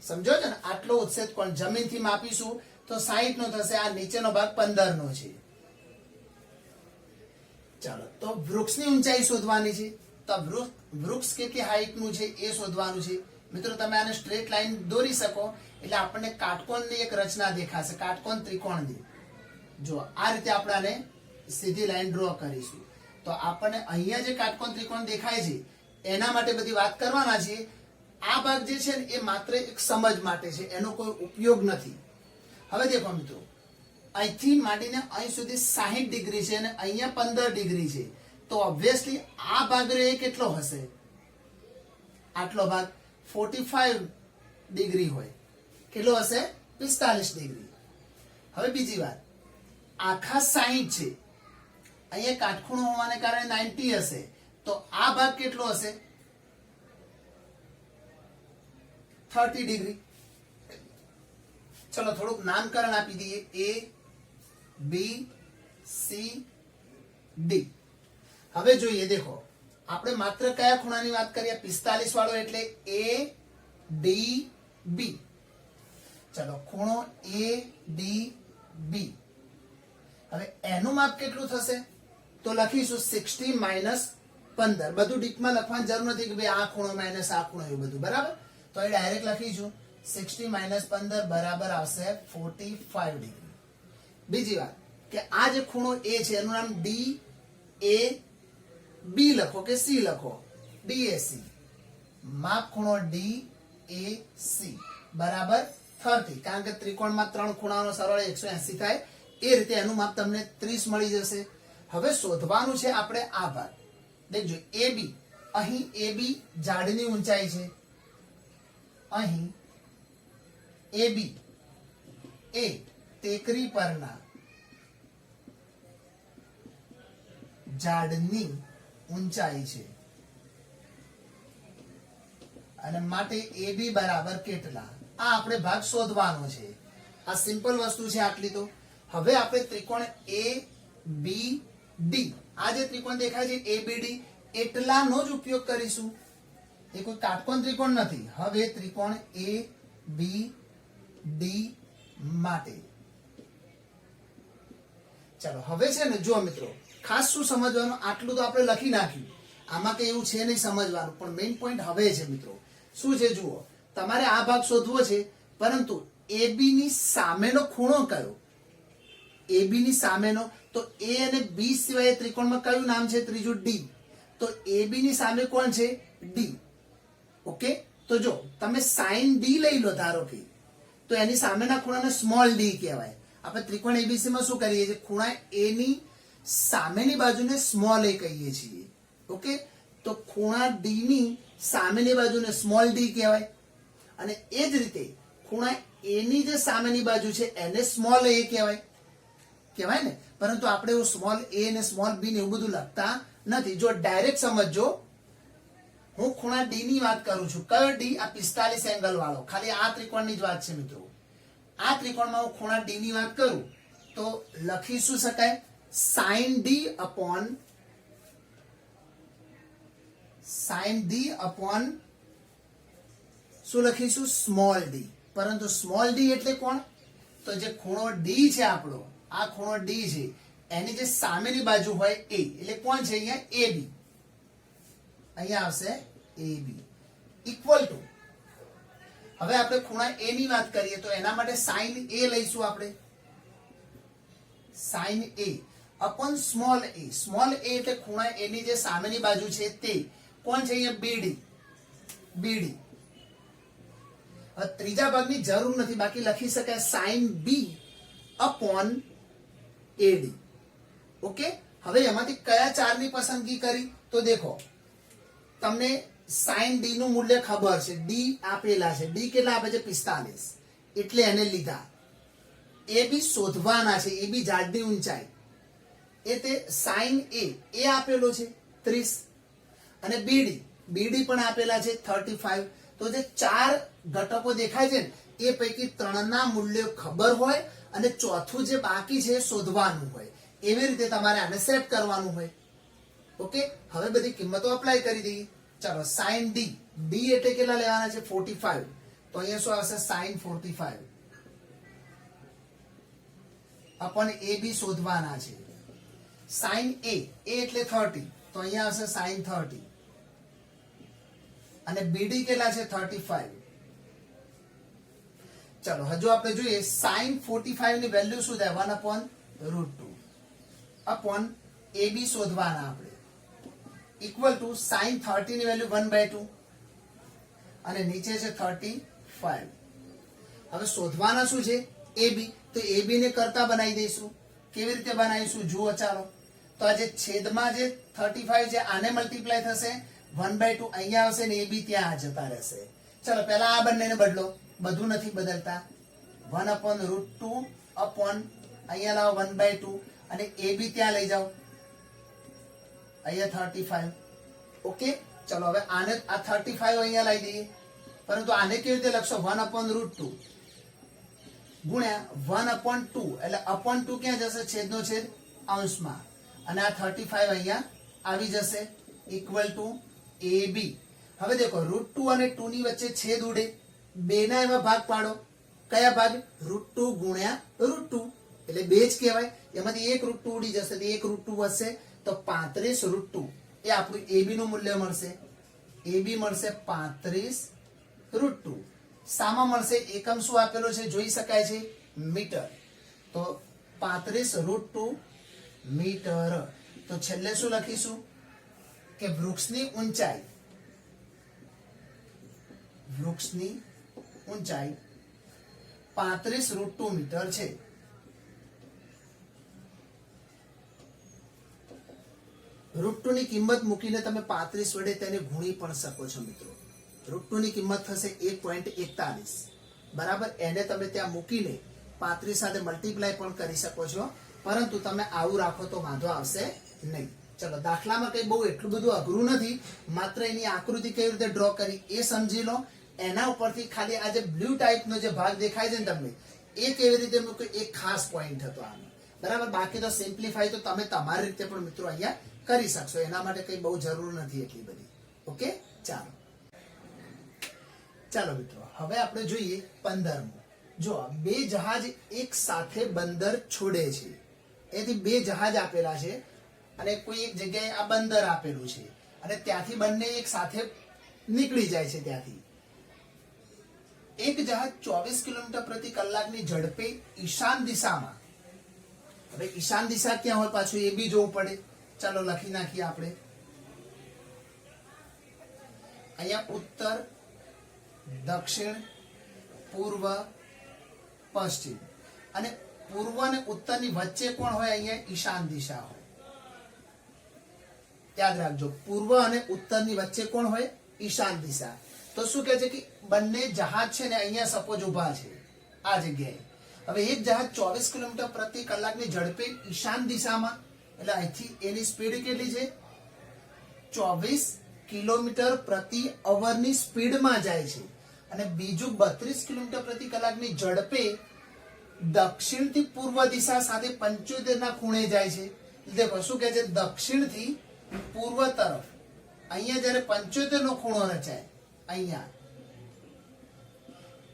સમજો છો ને? આટલો ઉચ્છેદ કોણ જમીનથી માપીશું તો 60 નો થશે. આ નીચેનો ભાગ 15 નો છે. ચાલો, તો વૃક્ષની ઊંચાઈ શોધવાની છે. તો વૃક્ષ કેટલી હાઈટ નું છે એ શોધવાનું છે. મિત્રો તમે આને સ્ટ્રેટ લાઈન દોરી શકો એટલે આપણને કાટકોણની એક રચના દેખાશે, કાટકોણ ત્રિકોણની. જો આ રીતે આપણે આને સીધી લાઈન ડ્રો કરીશું તો આપણને અહીંયા જે કાટકોણ ત્રિકોણ દેખાય છે એના માટે બધી વાત કરવાના છે. આ ભાગ જે છે ને એ માત્ર એક સમજ માટે છે, એનો કોઈ ઉપયોગ નથી. હવે દેખો મિત્રો, અહીંથી માંડીને અહીં સુધી 60 ડિગ્રી છે અને અહીંયા 15 ડિગ્રી છે. તો ઓબ્વિયસલી આ ભાગ એ કેટલો હશે? આટલો ભાગ 45 ડિગ્રી હોય. કેટલો હશે? 45 ડિગ્રી. હવે બીજી વાત, આખા 60 છે, અહીંયા કાટખૂણો હોવાને કારણે 90 હશે. તો આ ભાગ કેટલો હશે? 30 ડિગ્રી. ચલો થોડુંક નામકરણ આપી દઈએ. A B C D. હવે જોઈએ, દેખો આપણે માત્ર કયા ખૂણાની વાત કરીએ? 45 વાળો, એટલે A D B. ચલો ખૂણો A D B. હવે એનું માપ કેટલું થશે? તો લખીશું 60 માઇનસ 15. બધું ડીપમાં લખવાની જરૂર નથી કે ભાઈ આ ખૂણો માઇનસ આ ખૂણો એવું બધું, બરાબર? તો એ ડાયરેક્ટ લખીશું 60 માઇનસ 15 બરાબર આવશે 45 ડિગ્રી. બીજી વાત કે આ જે ખૂણો A છે એનું નામ D A B લખો કે C લખો, DAC. માપ ખૂણો DAC બરાબર 30. કારણ કે ત્રિકોણમાં 3 ખૂણાનો સરળ 180 થાય. એ રીતે એનું માપ તમને 30 મળી જશે. હવે શોધવાનું છે આપણે આ ભાગ. દેખજો AB, અહીં AB ઝાડની ઊંચાઈ છે, અહીં AB એ ટેકરી પરના ઝાડની ઊંચાઈ છે, અને માટે AB બરાબર કેટલા? આ આપણે ભાગ શોધવાનો છે. આ સિમ્પલ વસ્તુ છે આટલી. તો હવે આપણે ત્રિકોણ ABD, આ જે ત્રિકોણ દેખાય છે ABD, એટલાનો જ ઉપયોગ કરીશું. એ કોઈ કાટકોણ ત્રિકોણ નથી. હવે ત્રિકોણ ABD માટે ચાલો હવે છે ને, જો મિત્રો ખાસ શું સમજવાનું, આટલું તો આપણે લખી નાખ્યું, આમાં કઈ એવું છે નહીં સમજવાનું, પણ મેઇન પોઈન્ટ હવે છે મિત્રો. શું છે જુઓ, તમારે આ ભાગ શોધવો છે, પરંતુ AB ની સામેનો ખૂણો કયો? AB ની સામેનો, તો A અને B સિવાય ત્રિકોણમાં કયું નામ છે? ત્રીજું D. તો AB ની સામે કોણ છે? D. ઓકે, તો જો તમે sin D લઈ લો ધારો કે, તો એની સામેના ખૂણાને સ્મોલ d કહેવાય. આપણે ત્રિકોણ ABC માં શું કરીએ છીએ? ખૂણા A ની સામેની બાજુને સ્મોલ a કહીએ છીએ. ઓકે, તો ખૂણા D ની સામેની બાજુને સ્મોલ d કહેવાય, અને એ જ રીતે ખૂણા A ની જે સામેની બાજુ છે એને સ્મોલ a કહેવાય ને. પરંતુ આપણે એવું સ્મોલ a ને સ્મોલ b ને એવું બધું લખતા નથી. જો ડાયરેક્ટ સમજો, હું ખૂણા D ની વાત કરું છું. કયો D? આ 45 એંગલ વાળો. ખાલી આ ત્રિકોણની જ વાત છે મિત્રો. આ ત્રિકોણમાં હું ખૂણા D ની વાત કરું તો લખી શું શકાય? sin D upon શું લખીશું? Small d. પરંતુ સ્મોલ d એટલે કોણ? તો જે ખૂણો D છે આપણો, આ ખૂણો D છે, એની જે સામેની બાજુ હોય A, એટલે કોણ છે અહીંયા? AB. અહીંયા આવશે AB ઇક્વલ ટુ, હવે આપણે ખૂણા A ની વાત કરીએ તો એના માટે sin A લઈશું આપણે, sin A upon small a. Small a એટલે ખૂણા A ની જે સામેની બાજુ છે તે કોણ છે અહીંયા BD. ત્રીજા ભાગની જરૂર નથી, બાકી લખી શકાય sin B upon AD. Okay, હવે એમાંથી કયા ચારની પસંદગી કરી તો દેખો તમને sin D નું મૂલ્ય ખબર છે, D આપેલા છે, D કેટલા આપે છે 45, એટલે એને લીધા. AB શોધવાના છે, AB ઝાડની ઊંચાઈ, એ તે sin A આપેલો છે 30 અને BD પણ આપેલા છે 35. તો જે ચાર ઘટકો દેખાય છે એ પૈકી ત્રણના મૂલ્યો ખબર હોય અને ચોથું જે બાકી છે શોધવાનું હોય. એવી રીતે તમારે આને સેટ કરવાનું હોય. ઓકે, હવે બધી કિંમતો અપ્લાય કરી દઈએ. ચાલો sin D એટલે કેટલા લેવાના છે 45, તો અહીંયા શું આવશે sin 45 અપોન AB શોધવાના છે. sin A એટલે 30, તો અહીંયા આવશે sin 30 અને BD કેટલા છે 35. ચલો હજુ આપણે જોઈએ sin 45 ની વેલ્યુ શું થાય 1/√2 અપોન AB શોધવાના આપણે ઇક્વલ ટુ sin 30 ની વેલ્યુ 1/2 અને નીચે છે 35. હવે શોધવાના શું છે AB, તો AB ને કરતા બનાવી દઈશું. કેવી રીતે બનાવીશું જુઓ. ચાલો તો આ જે છેદમાં જે 35 છે આને મલ્ટીપ્લાય થશે 1/2 અહીંયા આવશે ને AB ત્યાં જતા રહેશે. ચલો પહેલા આ બંનેને બદલો, બધું નથી બદલતા. 1/√2 અપોન અહીંયા લાવો 1/2 અને AB ત્યાં લઈ જાઓ અહીંયા 35. ઓકે, ચલો હવે આને આ 35 અહીંયા લઈ દઈએ, પરંતુ આને કેવી રીતે લખશો 1/√2 ગુણ્યા 1/2 એટલે અપોન 2 ક્યાં જશે છેદનો છેદ અંશમાં અને આ 35 અહીંયા આવી જશે ઇક્વલ ટુ AB. હવે દેખો √2 અને 2 ની વચ્ચે છેદ ઉડે, બે ના એવા ભાગ પાડો. કયા ભાગ √2 ગુણ્યા √2 એટલે બે જ કહેવાય. એમાંથી એક √2 ઉડી જશે તો એક √2 વધશે, તો 35√2 એ આપણું AB નું મૂલ્ય મળશે. AB મળશે 35√2. સામા મળશે એકમ શું આપેલો છે જોઈ શકાય છે મીટર, તો 35√2 મીટર. તો છેલ્લે શું લખીશું કે વૃક્ષની ઊંચાઈ 35√2 મીટર છે. √2 ની કિંમત મૂકીને તમે 35 વડે તેને ગુણી પણ શકો છો મિત્રો. √2 ની કિંમત થશે 1.41 બરાબર. એને તમે ત્યાં મૂકીને 35 સાથે મલ્ટીપ્લાય પણ કરી શકો છો, પરંતુ તમે આવું રાખો તો વાંધો આવશે નહીં. ચલો દાખલામાં કઈ બહુ એટલું બધું અઘરું નથી, માત્ર એની આકૃતિ કેવી રીતે ડ્રો કરી એ સમજી લો. એના ઉપરથી ખાલી આ જે બ્લુ ટાઈપનો જે ભાગ દેખાય છે ને તમને, એ કેવી રીતે મૂકે એ ખાસ પોઈન્ટ હતો આનો બરાબર. બાકી તો સિમ્પ્લિફાય તો તમે તમારી રીતે પણ મિત્રો અહીંયા કરી શકશો, એના માટે કઈ બહુ જરૂર નથી એટલી બધી. ઓકે, ચાલો મિત્રો હવે આપણે જોઈએ 15મો. જો બે જહાજ એક સાથે બંદર છોડે છે, એથી બે જહાજ આપેલા છે અને કોઈ એક જગ્યાએ આ બંદર આપેલું છે અને ત્યાંથી બંને એક સાથે નીકળી જાય છે. ત્યાંથી એક જહાજ 24 કિલોમીટર પ્રતિ કલાકની ઝડપે ઈશાન દિશામાં, હવે ઈશાન દિશા ક્યાં હોય પાછું એ બી જોવું પડે. ચાલો લખી નાખીએ આપણે અહીંયા ઉત્તર, દક્ષિણ, પૂર્વ, પશ્ચિમ, અને પૂર્વ અને ઉત્તરની વચ્ચે કોણ હોય અહીંયા ઈશાન દિશા હોય. યાદ રાખજો, પૂર્વ અને ઉત્તરની વચ્ચે કોણ હોય ઈશાન દિશા. તો શું કહે છે કે બંને જહાજ છે ને અહીંયા સપોઝ ઉભા છે આ જગ્યાએ. હવે એક જહાજ 24 કિલોમીટર પ્રતિ કલાકની ઝડપે ઈશાન દિશામાં, એટલે અહીંથી એની સ્પીડ કેટલી છે 24 કિલોમીટર પ્રતિ અવરની સ્પીડમાં જાય છે, અને બીજું 32 કિલોમીટર પ્રતિ કલાકની ઝડપે દક્ષિણથી પૂર્વ દિશા સાથે 75 ના ખૂણે જાય છે. દેખો શું કહે છે દક્ષિણથી પૂર્વ તરફ અહીંયા જ્યારે 75 નો ખૂણો રચાય અહીંયા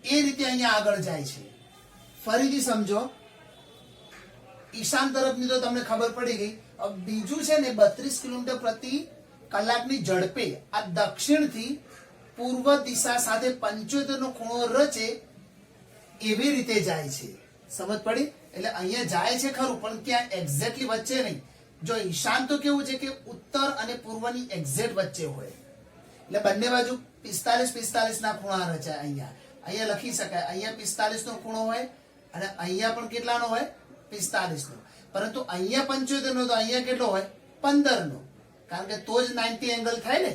એ રીતે અહીંયા આગળ જાય છે. ફરીથી સમજો, ઈશાન તરફની તો તમને ખબર પડી ગઈ. બીજું છે ને 32 કિલોમીટર પ્રતિ કલાકની ઝડપે આ દક્ષિણથી પૂર્વ દિશા સાથે 75 નો ખૂણો રચે એવી રીતે જાય છે. સમજ પડી? એટલે અહીંયા જાય છે ખરું, પણ ક્યાં એક્ઝેક્ટલી વચ્ચે નહીં. જો ઈશાન તો કેવું છે કે ઉત્તર અને પૂર્વની એક્ઝેક્ટ વચ્ચે હોય, એટલે બંને બાજુ 45 ના ખૂણા રચાય. અહીંયા લખી શકાય, અહીંયા 45 નો ખૂણો હોય અને અહીંયા પણ કેટલાનો હોય? 45 નો. પરંતુ અહીંયા 75 નો, તો અહીંયા કેટલો હોય? 15 નો, કારણ કે તો જ 90 એંગલ થાય ને.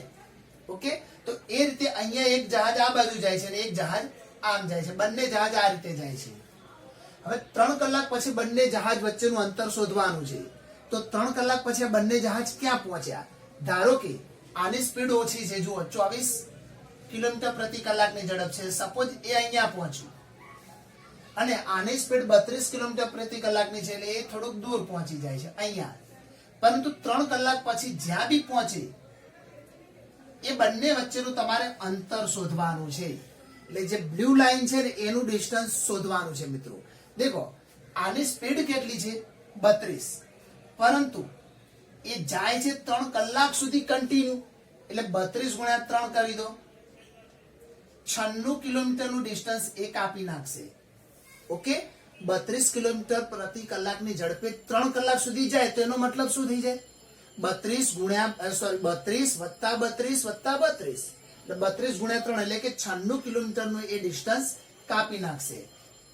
ઓકે, તો એ રીતે અહીંયા એક જહાજ આ બાજુ જાય છે અને એક જહાજ આમ જાય છે. બંને જહાજ આ રીતે જાય છે. હવે 3 કલાક પછી બંને જહાજ વચ્ચેનું અંતર શોધવાનું છે. તો 3 કલાક પછી બંને જહાજ ક્યાં પહોંચ્યા? ધારો કે આની સ્પીડ ઓછી છે, જુઓ 24 કિલોમીટર પ્રતિ કલાકની ઝડપ છે. સપોઝ એ અહીંયા પહોંચ્યું અને આની સ્પીડ 32 કિલોમીટર પ્રતિ કલાકની છે, એટલે એ થોડુંક દૂર પહોંચી જાય છે અહીંયા. પરંતુ 3 કલાક પછી જ્યાં બી પહોંચે એ બંને વચ્ચેનું તમારે અંતર શોધવાનું છે. એટલે જે બ્લુ લાઈન છે ને એનું ડિસ્ટન્સ શોધવાનું છે મિત્રો. દેખો આની સ્પીડ કેટલી છે? 32, પરંતુ એ જાય છે 3 કલાક સુધી કન્ટિન્યુ, એટલે 32 ગુણ્યા 3 કરી દો, 96 કિલોમીટરનું ડિસ્ટન્સ એ કાપી નાખશે. ઓકે, 32 કિલોમીટર પ્રતિ કલાકની ઝડપે 3 કલાક સુધી જાય, તો એનો મતલબ શું થઈ જાય? 32 વત્તા 32 વત્તા 32, એટલે 32 ગુણ્યા 3 એટલે કે 96 કિલોમીટરનું એ ડિસ્ટન્સ કાપી નાખશે.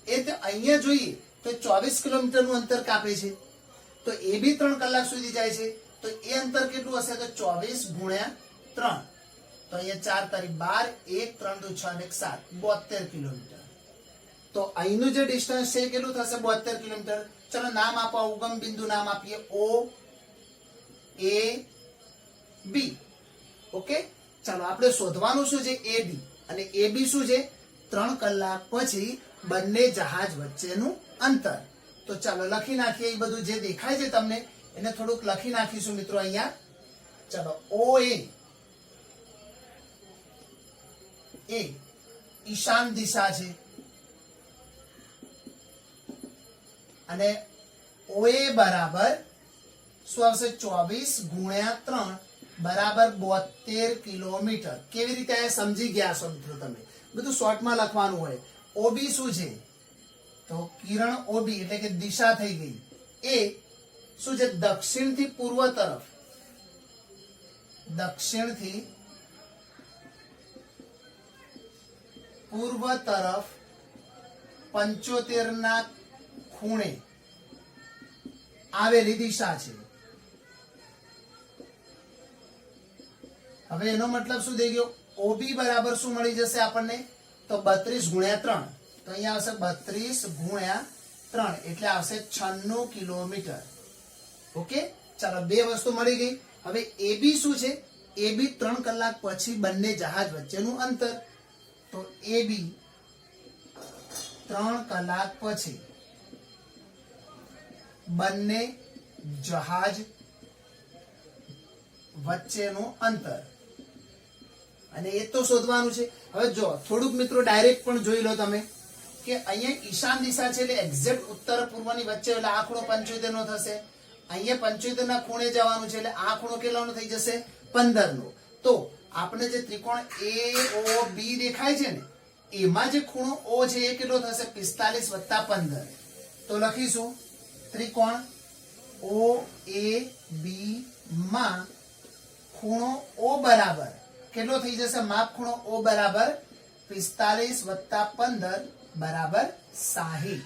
એ તો અહીંયા જોઈએ તો 24 કિલોમીટરનું અંતર કાપે છે, તો એ બી 3 કલાક સુધી જાય છે. તો એ અંતર કેટલું હશે? તો 24 ગુણ્યા 3, તો અહીંયા 4 તારીખ 12, 1 3 2 6 અને 7, 72 કિલોમીટર. તો અહીંનું જે ડિસ્ટન્સ છે કેટલું થશે? 72 કિલોમીટર. ચલો નામ આપો, ઉગમ બિંદુ નામ આપીએ O A B. ઓકે, ચાલો આપણે શોધવાનું શું છે? AB. અને AB શું છે? 3 કલાક પછી બંને જહાજ વચ્ચેનું અંતર. તો ચાલો લખી નાખીએ. એ બધું જે દેખાય છે તમને એને થોડુંક લખી નાખીશું મિત્રો અહીંયા. ચાલો OA એ ઈશાન દિશા છે અને OA બરાબર શું આવશે? 24 ગુણ્યા 3 બરાબર 72 કિલોમીટર. કેવી રીતે સમજી ગયા છો મિત્રો તમે? બધું શોર્ટમાં લખવાનું હોય. OB શું છે? તો કિરણ OB એટલે કે દિશા થઈ ગઈ. એ શું છે? દક્ષિણથી પૂર્વ તરફ, દક્ષિણથી પૂર્વ તરફ 75 ના ખૂણે આવેલી દિશા છે. હવે એનો મતલબ શું થઈ ગયો? OB બરાબર શું મળી જશે આપણને? તો 32 ગુણ્યા 3, તો અહીંયા આવશે 32 ગુણ્યા 3 એટલે આવશે 96 કિલોમીટર. ઓકે, ચાલો બે વસ્તુ મળી ગઈ. હવે AB શું છે? AB 3 કલાક પછી બંને જહાજ વચ્ચેનું અંતર. તો AB 3 કલાક પછી બંને જહાજ વચ્ચેનું અંતર, અને એ તો શોધવાનું છે. હવે જો થોડુંક મિત્રો ડાયરેક્ટ પણ જોઈ લો તમે કે અહીંયા ઈશાન દિશા છે એટલે એક્ઝેક્ટ ઉત્તર પૂર્વની વચ્ચે, એટલે આ ખૂણો 75 નો થશે. અહીંયા 75 ના ખૂણે જવાનું છે એટલે આ ખૂણો કેટલાનો થઈ જશે? 15 નો. તો આપણે જે ત્રિકોણ AOB દેખાય છે ને એમાં જે ખૂણો O છે એ કેટલો થશે? 45 વત્તા 15. તો લખીશું ત્રિકોણ OAB માં ખૂણો O બરાબર કેટલો થઈ જશે? માપ ખૂણો O બરાબર 45 વત્તા 15 બરાબર 60.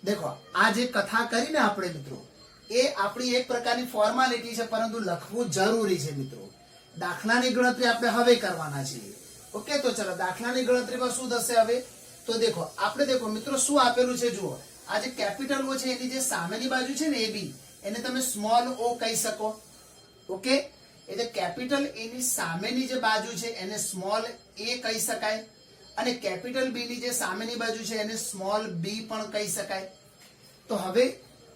દેખો આ જે કથા કરીને આપણે મિત્રો એ આપણી એક પ્રકારની ફોર્માલિટી છે, પરંતુ લખવું જરૂરી છે મિત્રો. દાખલાની ગણતરી આપણે હવે કરવાના છીએ. ઓકે, તો ચલો દાખલાની ગણતરીમાં શું થશે હવે? તો દેખો આપણે દેખો મિત્રો શું આપેલું છે જુઓ. આ જે કેપિટલ O છે એની જે સામેની બાજુ છે ને AB, એને તમે સ્મોલ o કહી શકો. ઓકે, એટલે કેપિટલ A ની સામેની જે બાજુ છે એને સ્મોલ a કહી શકાય, અને કેપિટલ B ની જે સામેની બાજુ છે એને સ્મોલ b પણ કહી શકાય. તો હવે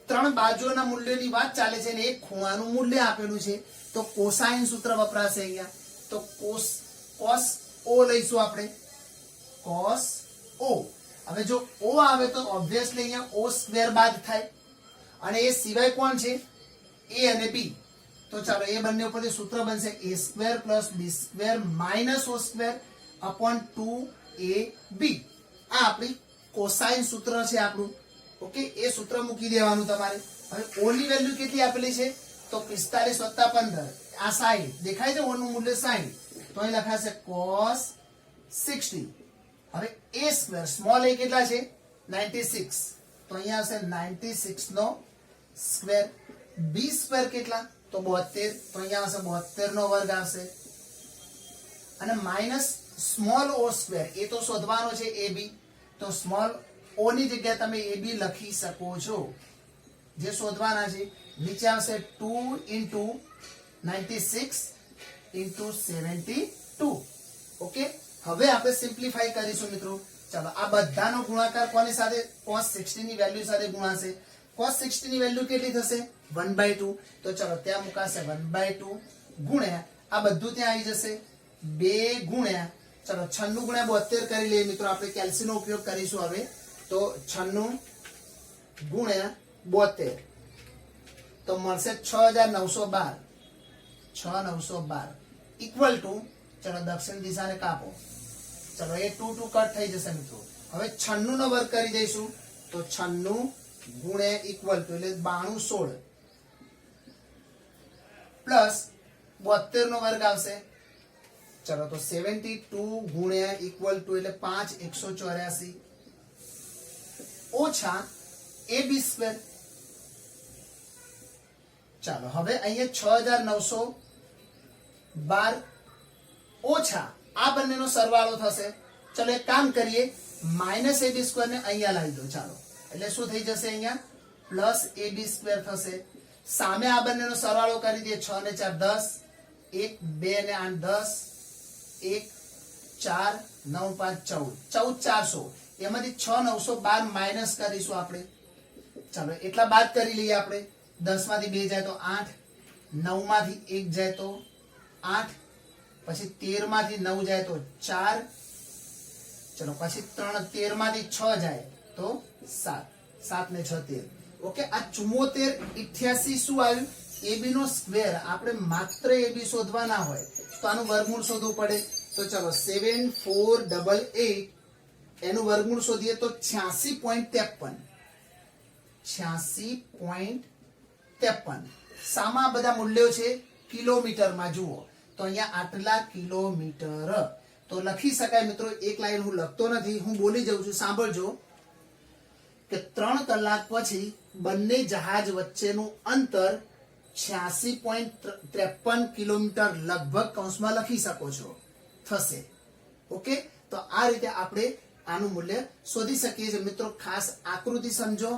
3 બાજુઓના મૂલ્યોની વાત ચાલે છે અને એક ખૂણાનું મૂલ્ય આપેલું છે. તો કોસાઇન સૂત્ર વપરાશે અહીંયા. તો cos o લઈશું આપણે, cos o. હવે જો o આવે તો ઓબ્વિયસલી અહીંયા o સ્ક્વેર બાદ થાય, અને એ સિવાય કોણ છે? A અને B. તો ચાલો એ બંને ઉપરથી સૂત્ર બનશે a² + b² - o² upon 2ab. આ આપણી કોસાઇન સૂત્ર છે આપણું. ઓકે, એ સૂત્ર મૂકી દેવાનું તમારે. હવે o ની વેલ્યુ કેટલી આપેલી છે? તો 45 + 15, આ 60 દેખાય છે. o નું મૂલ્ય 60, તો અહીં લખાશે cos 60. હવે a² સ્મોલ a કેટલા છે? 96, તો અહીંયા આવશે 96 નો સ્ક્વેર. b² કેટલા? તો 72, તો અહીંયા આવશે 72 નો વર્ગ આવશે. અને માઇનસ સ્મોલ o², એ તો શોધવાનો છે ab, તો સ્મોલ o ની જગ્યાએ તમે ab લખી શકો છો. જે શોધવાના છે નીચે આવશે 2 × 96 × 72. ઓકે, હવે આપણે સિમ્પ્લિફાઈ કરીશું મિત્રો. ચાલો, આ બધાનો ગુણાકાર કોની સાથે? cos 60 ની વેલ્યુ સાથે ગુણાશે. cos 60 ની વેલ્યુ કેટલી થશે? 1/2. તો ચાલો ત્યાં મુકાશે 1/2 ગુણ્યા આ બધું ત્યાં આવી જશે 2 ગુણ્યા, ચાલો 96 × 72 કરી લઈએ મિત્રો. આપણે કેલ્સીનો ઉપયોગ કરીશું હવે. તો 96 × 72 તો મળશે 6912. 6912 ઇક્વલ ટુ, ચલો દક્ષિણ દિશાને કાપો. ચલો એ 2 કટ થઈ જશે મિત્રો. હવે 96 નો વર્ગ કરી દઈશું. તો 96 ગુણ્યા ઇક્વલ ટુ એટલે 92 16 પ્લસ 72 નો વર્ગ આવશે. ચલો તો 72 ગુણ્યા ઇક્વલ ટુ એટલે 5 184 ઓછા ab². ચાલો હવે અહીંયા 6912 ઓછા આ બંનેનો સરવાળો થશે. ચલો એક કામ કરીએ, -ab² ને અહીંયા લાવી દો. ચાલો એટલે શું થઈ જશે? અહીંયા +ab² થશે. સામે આ બંનેનો સરવાળો કરી દઈએ. 6 ને 4 10, 1 2 ને 8 10, 1 4 9 5 14 400. એમાંથી 6912 માઇનસ કરીશું આપણે. ચાલો એટલા બાદ કરી લઈએ આપણે. 10 માંથી 2 જાય તો 8, 9 માંથી 1 જાય તો 8, પછી 13 માંથી 9 જાય તો 4, ચલો પછી 13 માંથી 6 જાય તો 7, 7 ને 6 13. ઓકે, આ 74 88 શું આવ્યું? ab નો સ્ક્વેર. આપણે માત્ર ab શોધવાના હોય તો આનું વર્ગમૂળ શોધવું પડે. તો ચલો 7488 એનું વર્ગમૂળ શોધીએ તો 86.53. 86.53. સામા બધા મૂલ્યો છે કિલોમીટરમાં. જુઓ તો અહીંયા આટલા કિલોમીટર તો લખી શકાય મિત્રો. એક લાઈન હું લખતો નથી, હું બોલી જાઉં છું, સાંભળજો કે 3 કલાક પછી બંને જહાજ વચ્ચેનું અંતર 86.53 કિલોમીટર લગભગ કૌંસમાં લખી શકો છો થશે. ઓકે, તો આ રીતે આપણે આનું મૂલ્ય શોધી શકીએ છીએ મિત્રો. ખાસ આકૃતિ સમજો.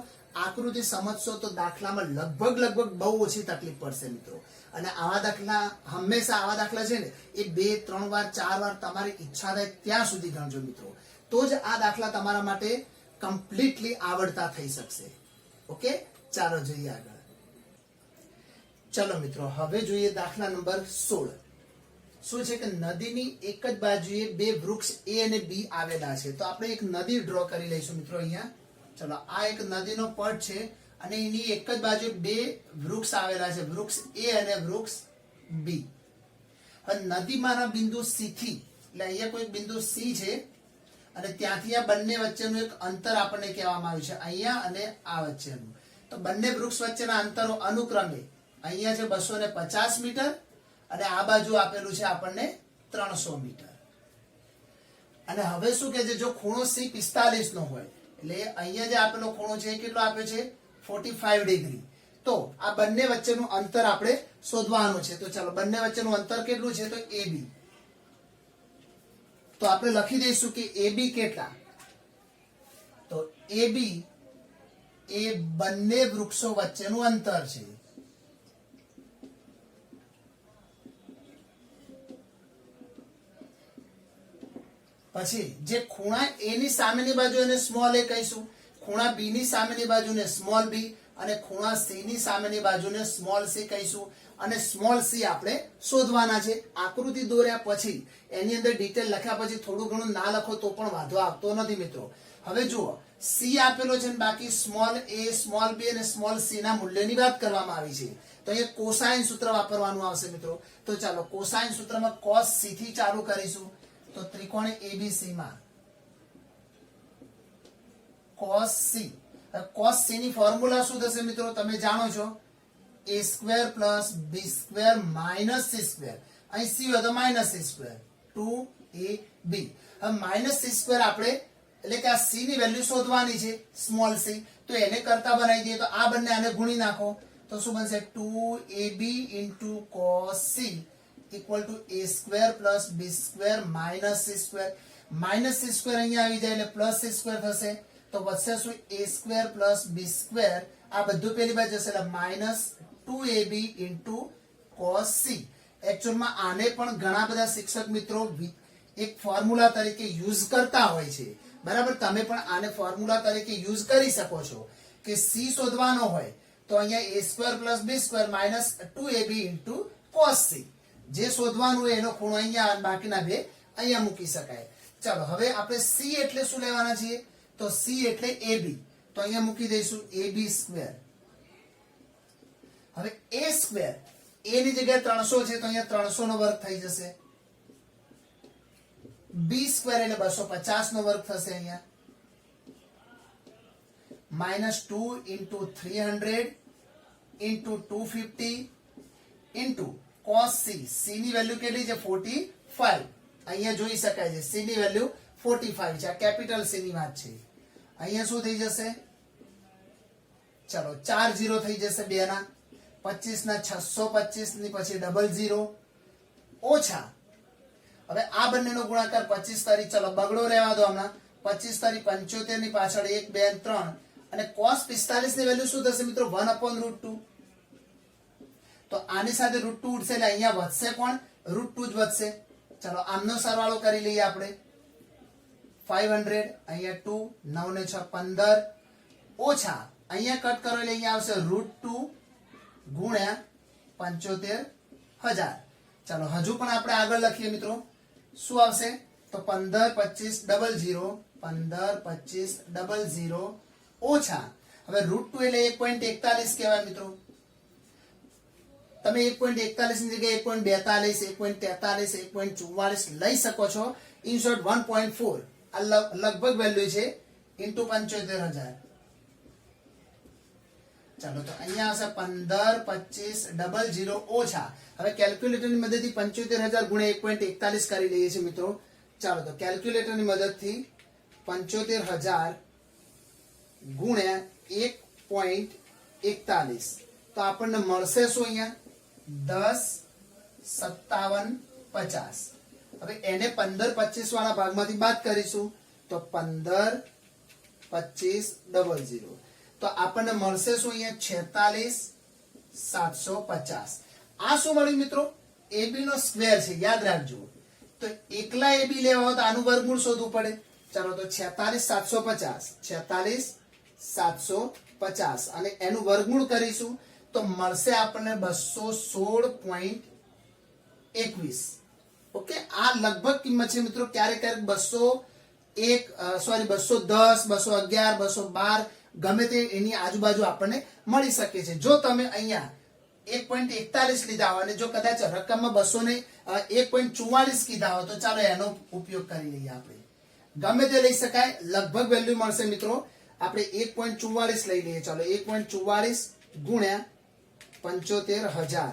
આકૃતિ સમજશો તો દાખલામાં લગભગ બહુ ઓછી તકલીફ પડશે મિત્રો. અને આવા દાખલા હંમેશા આવા દાખલા છે ને એ 2 3 વાર 4 વાર તમારી ઈચ્છા થાય ત્યાં સુધી ગણજો મિત્રો. તો જ આ દાખલા તમારા માટે કમ્પ્લીટલી આવડતા થઈ શકશે. ઓકે, ચાલો જોઈએ આગળ. ચલો મિત્રો હવે જોઈએ દાખલા નંબર 16. શું છે કે નદીની એક જ બાજુએ 2 વૃક્ષ a અને b આવેલા છે. તો આપણે એક નદી ડ્રો કરી લઈશું મિત્રો અહીંયા. ચલો આ એક નદીનો પટ છે અને એની એક જ બાજુ 2 વૃક્ષ આવેલા છે, વૃક્ષ a અને વૃક્ષ b. હવે નદીમાંના બિંદુ c થી, એટલે અહીંયા કોઈ બિંદુ c છે અને ત્યાંથી આ બંને વચ્ચેનું એક અંતર આપણને કહેવામાં આવ્યું છે, અહીંયા અને આ વચ્ચેનું. તો બંને વૃક્ષ વચ્ચેના અંતરો અનુક્રમે અહીંયા છે 250 મીટર અને આ બાજુ આપેલું છે આપણને 300 મીટર. અને હવે શું કે છે, જો ખૂણો c 45 નો હોય એટલે અહીંયા જે આપેલો ખૂણો છે એ કેટલો આપ્યો છે 45 ડિગ્રી. તો આ બંને વચ્ચેનું અંતર આપણે શોધવાનું છે. તો ચાલો બંને વચ્ચેનું અંતર કેટલું છે? તો AB. તો આપણે લખી દઈશું કે AB કેટલા? તો AB એ બંને વૃક્ષો વચ્ચેનું અંતર છે. પછી જે ખૂણા a ની સામેની બાજુ એને સ્મોલ a કહીશું, ખૂણા b ની સામેની બાજુને સ્મોલ b અને ખૂણા c ની સામેની બાજુને સ્મોલ c કહીશું. અને સ્મોલ c આપણે શોધવાના છે. આકૃતિ દોર્યા પછી એની અંદર ડિટેલ લખ્યા પછી થોડું ઘણું ના લખો તો પણ વાંધો આવતો નથી મિત્રો. હવે જુઓ સી આપેલો છે, બાકી સ્મોલ એ, સ્મોલ બી અને સ્મોલ સી ના મૂલ્યની વાત કરવામાં આવી છે. તો અહીંયા કોસાઇન સૂત્ર વાપરવાનું આવશે મિત્રો. તો ચાલો કોસાઇન સૂત્રમાં cos c થી ચાલુ કરીશું. તો ત્રિકોણ એબીસી માં cos c, cos c ની ફોર્મ્યુલા શું થશે મિત્રો? તમે જાણો છો, a square plus b square minus c square. અહીં c હોય તો માઇનસ c સ્ક્વેર, 2ab. હવે માઇનસ c સ્ક્વેર આપણે એટલે કે આ c ની વેલ્યુ શોધવાની છે, સ્મોલ c. તો એને કરતા બનાવી દઈએ. તો આ બંને આને ગુણી નાખો તો શું બનશે? 2ab into cos c equal to a square plus b square minus c square. Minus c square અહીંયા આવી જાય એટલે પ્લસ c સ્ક્વેર થશે. તો વધશે શું? a square plus b square. આ બધું પેલી બાજુ જશે એટલે minus 2ab into cos c. એકચ્યુઅલમાં આને પણ ઘણા બધા શિક્ષક મિત્રો એક ફોર્મ્યુલા તરીકે યુઝ કરતા હોય છે. બરાબર, તમે પણ આને ફોર્મ્યુલા તરીકે યુઝ કરી શકો છો કે c શોધવાનો હોય તો અહીંયા a square plus b square minus 2ab into cos c. જે શોધવાનું હોય એનો ખૂણો અહીંયા, બાકીના બે અહીંયા મૂકી શકાય. ચાલો હવે આપણે c એટલે શું લેવાના છીએ? તો c એટલે ab. તો અહીંયા મૂકી દઈશું ab સ્ક્વેર. હવે a સ્ક્વેર, a ની જગ્યાએ 300 છે તો અહીંયા 300 નો વર્ગ થઈ જશે. b સ્ક્વેર એટલે 250 નો વર્ગ થશે અહીંયા. Minus 2 into 300 into 250 into cos c. c ની વેલ્યુ કેટલી છે? 45. અહીંયા જોઈ શકાય છે c ની વેલ્યુ 45 છે. આ કેપિટલ c ની વાત છે. અહીંયા શું થઈ જશે? ચલો 4 0 થઈ જશે બે ના. 25 ના 625 ની પછી ડબલ 0 ઓછા. હવે આ બંનેનો ગુણાકાર 25 તારી, ચલો બગડો રહેવા દો હમણાં. 25 તારી 75 ની પાછળ 1 2 3 અને cos 45 ની વેલ્યુ શું થશે મિત્રો? 1/√2. તો આની સાથે √2 ઉડશે એટલે અહીંયા વધશે કોણ? √2 જ વધશે. ચલો આમનો સરવાળો કરી લઈએ આપણે. 500 અહીંયા 2, 9 ને 6 15 ઓછા અહીંયા કટ કરો એટલે અહીંયા આવશે √2 ગુણ્યા 75,000. ચાલો હજુ પણ આપણે આગળ લખીએ મિત્રો. શું આવશે? તો 15 25 00 15 25 00 ઓછા. હવે √2 એટલે 1.41 કહેવાય મિત્રો. તમે 1.41 ની જગ્યાએ 1.42 1.43 1.44 લઈ શકો છો. ઇન શોર્ટ 1.4 આ લગભગ વેલ્યુ છે ઇન્ટુ 75,000. ચાલો તો અહીંયા આવશે 15 25 00 ઓછા. હવે કેલ્ક્યુલેટરની મદદથી 75,000 ગુણ્યા 1.41 કરી લઈએ છીએ મિત્રો. ચાલો તો કેલ્ક્યુલેટરની મદદથી 75,000 ગુણ્યા 1.41 તો આપણને મળશે શું? અહીંયા 10 57 50. હવે એને 15 25 વાળા ભાગમાંથી બાદ કરીશું તો 15 25 00 તો આપણને મળશે શું? અહીંયા 46 750. આ શું મળ્યું મિત્રો? ab નો સ્ક્વેર છે, યાદ રાખજો. તો એકલા ab લેવા હોય તો આનું વર્ગમૂળ શોધવું પડે. ચાલો તો 46 750 46 750 અને એનું વર્ગમૂળ કરીશું તો મળશે આપણને 216.21. ઓકે, આ લગભગ કિંમત છે મિત્રો. ક્યારેક ક્યારેક 210 211 212 ગમે તે એની આજુબાજુ આપણને મળી શકે છે. જો તમે અહીંયા 1.41 લીધા હોય અને જો કદાચ રકમમાં 1.44 કીધા હોય તો ચાલો એનો ઉપયોગ કરી લઈએ આપણે. ગમે તે લઈ શકાય, લગભગ વેલ્યુ મળશે મિત્રો. આપણે 1.44 લઈ લઈએ. ચાલો 1.44 ગુણ્યા 75,000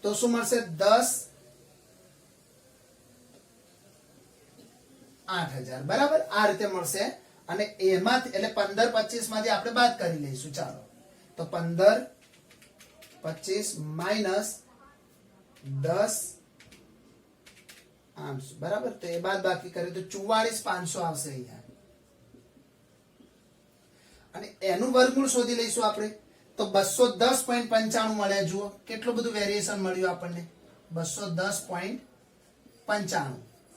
તો શું મળશે? 10,08,000. બરાબર, આ રીતે મળશે. અને એમાંથી એટલે 15 25 માંથી આપણે બાદ કરી લઈશું. ચાલો તો 15 25 માઇનસ 10 આમ બરાબર. તો એ બાદ બાકી કરીએ તો 44,500 આવશે અહીંયા. અને એનું વર્ગમૂળ શોધી લઈશું આપણે તો 210.95 મળ્યા. જુઓ કેટલું બધું વેરિએશન મળ્યું આપણને. 210.95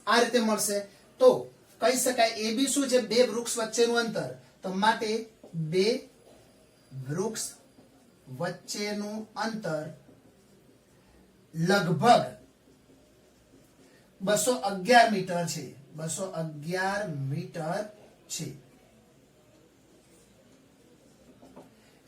આ રીતે મળશે. તો કહી શકાય AB શું છે? બે વૃક્ષ વચ્ચેનું અંતર. તો માટે બે વૃક્ષ વચ્ચેનું અંતર લગભગ 211 મીટર છે. 211 મીટર છે.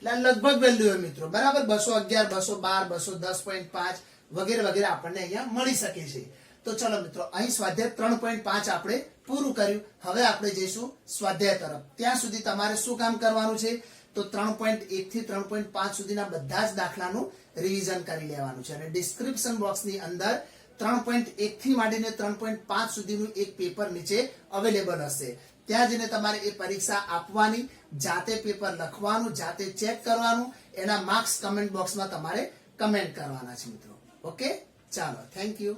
એટલે આ લગભગ વેલ્યુ હોય મિત્રો, બરાબર. 211, 212, 210.5 વગેરે વગેરે આપણને અહીંયા મળી શકે છે. તો ચલો મિત્રો, અહીં સ્વાધ્યાય 3.5 આપણે પૂરું કર્યું. હવે આપણે જઈશું સ્વાધ્યાય તરફ. ત્યાં સુધી તમારે શું કામ કરવાનું છે? તો 3.1 થી 3.5 સુધીના બધા જ દાખલાનું રિવિઝન કરી લેવાનું છે. અને ડિસ્ક્રિપ્શન બોક્સની અંદર 3.1 થી માંડીને 3.5 સુધીનું એક પેપર નીચે અવેલેબલ હશે. ત્યાં જઈને તમારે એ પરીક્ષા આપવાની, જાતે પેપર લખવાનું, જાતે ચેક કરવાનું, એના માર્ક્સ કમેન્ટ બોક્સમાં તમારે કમેન્ટ કરવાના છે મિત્રો. ઓકે, ચાલો, થેન્ક યુ.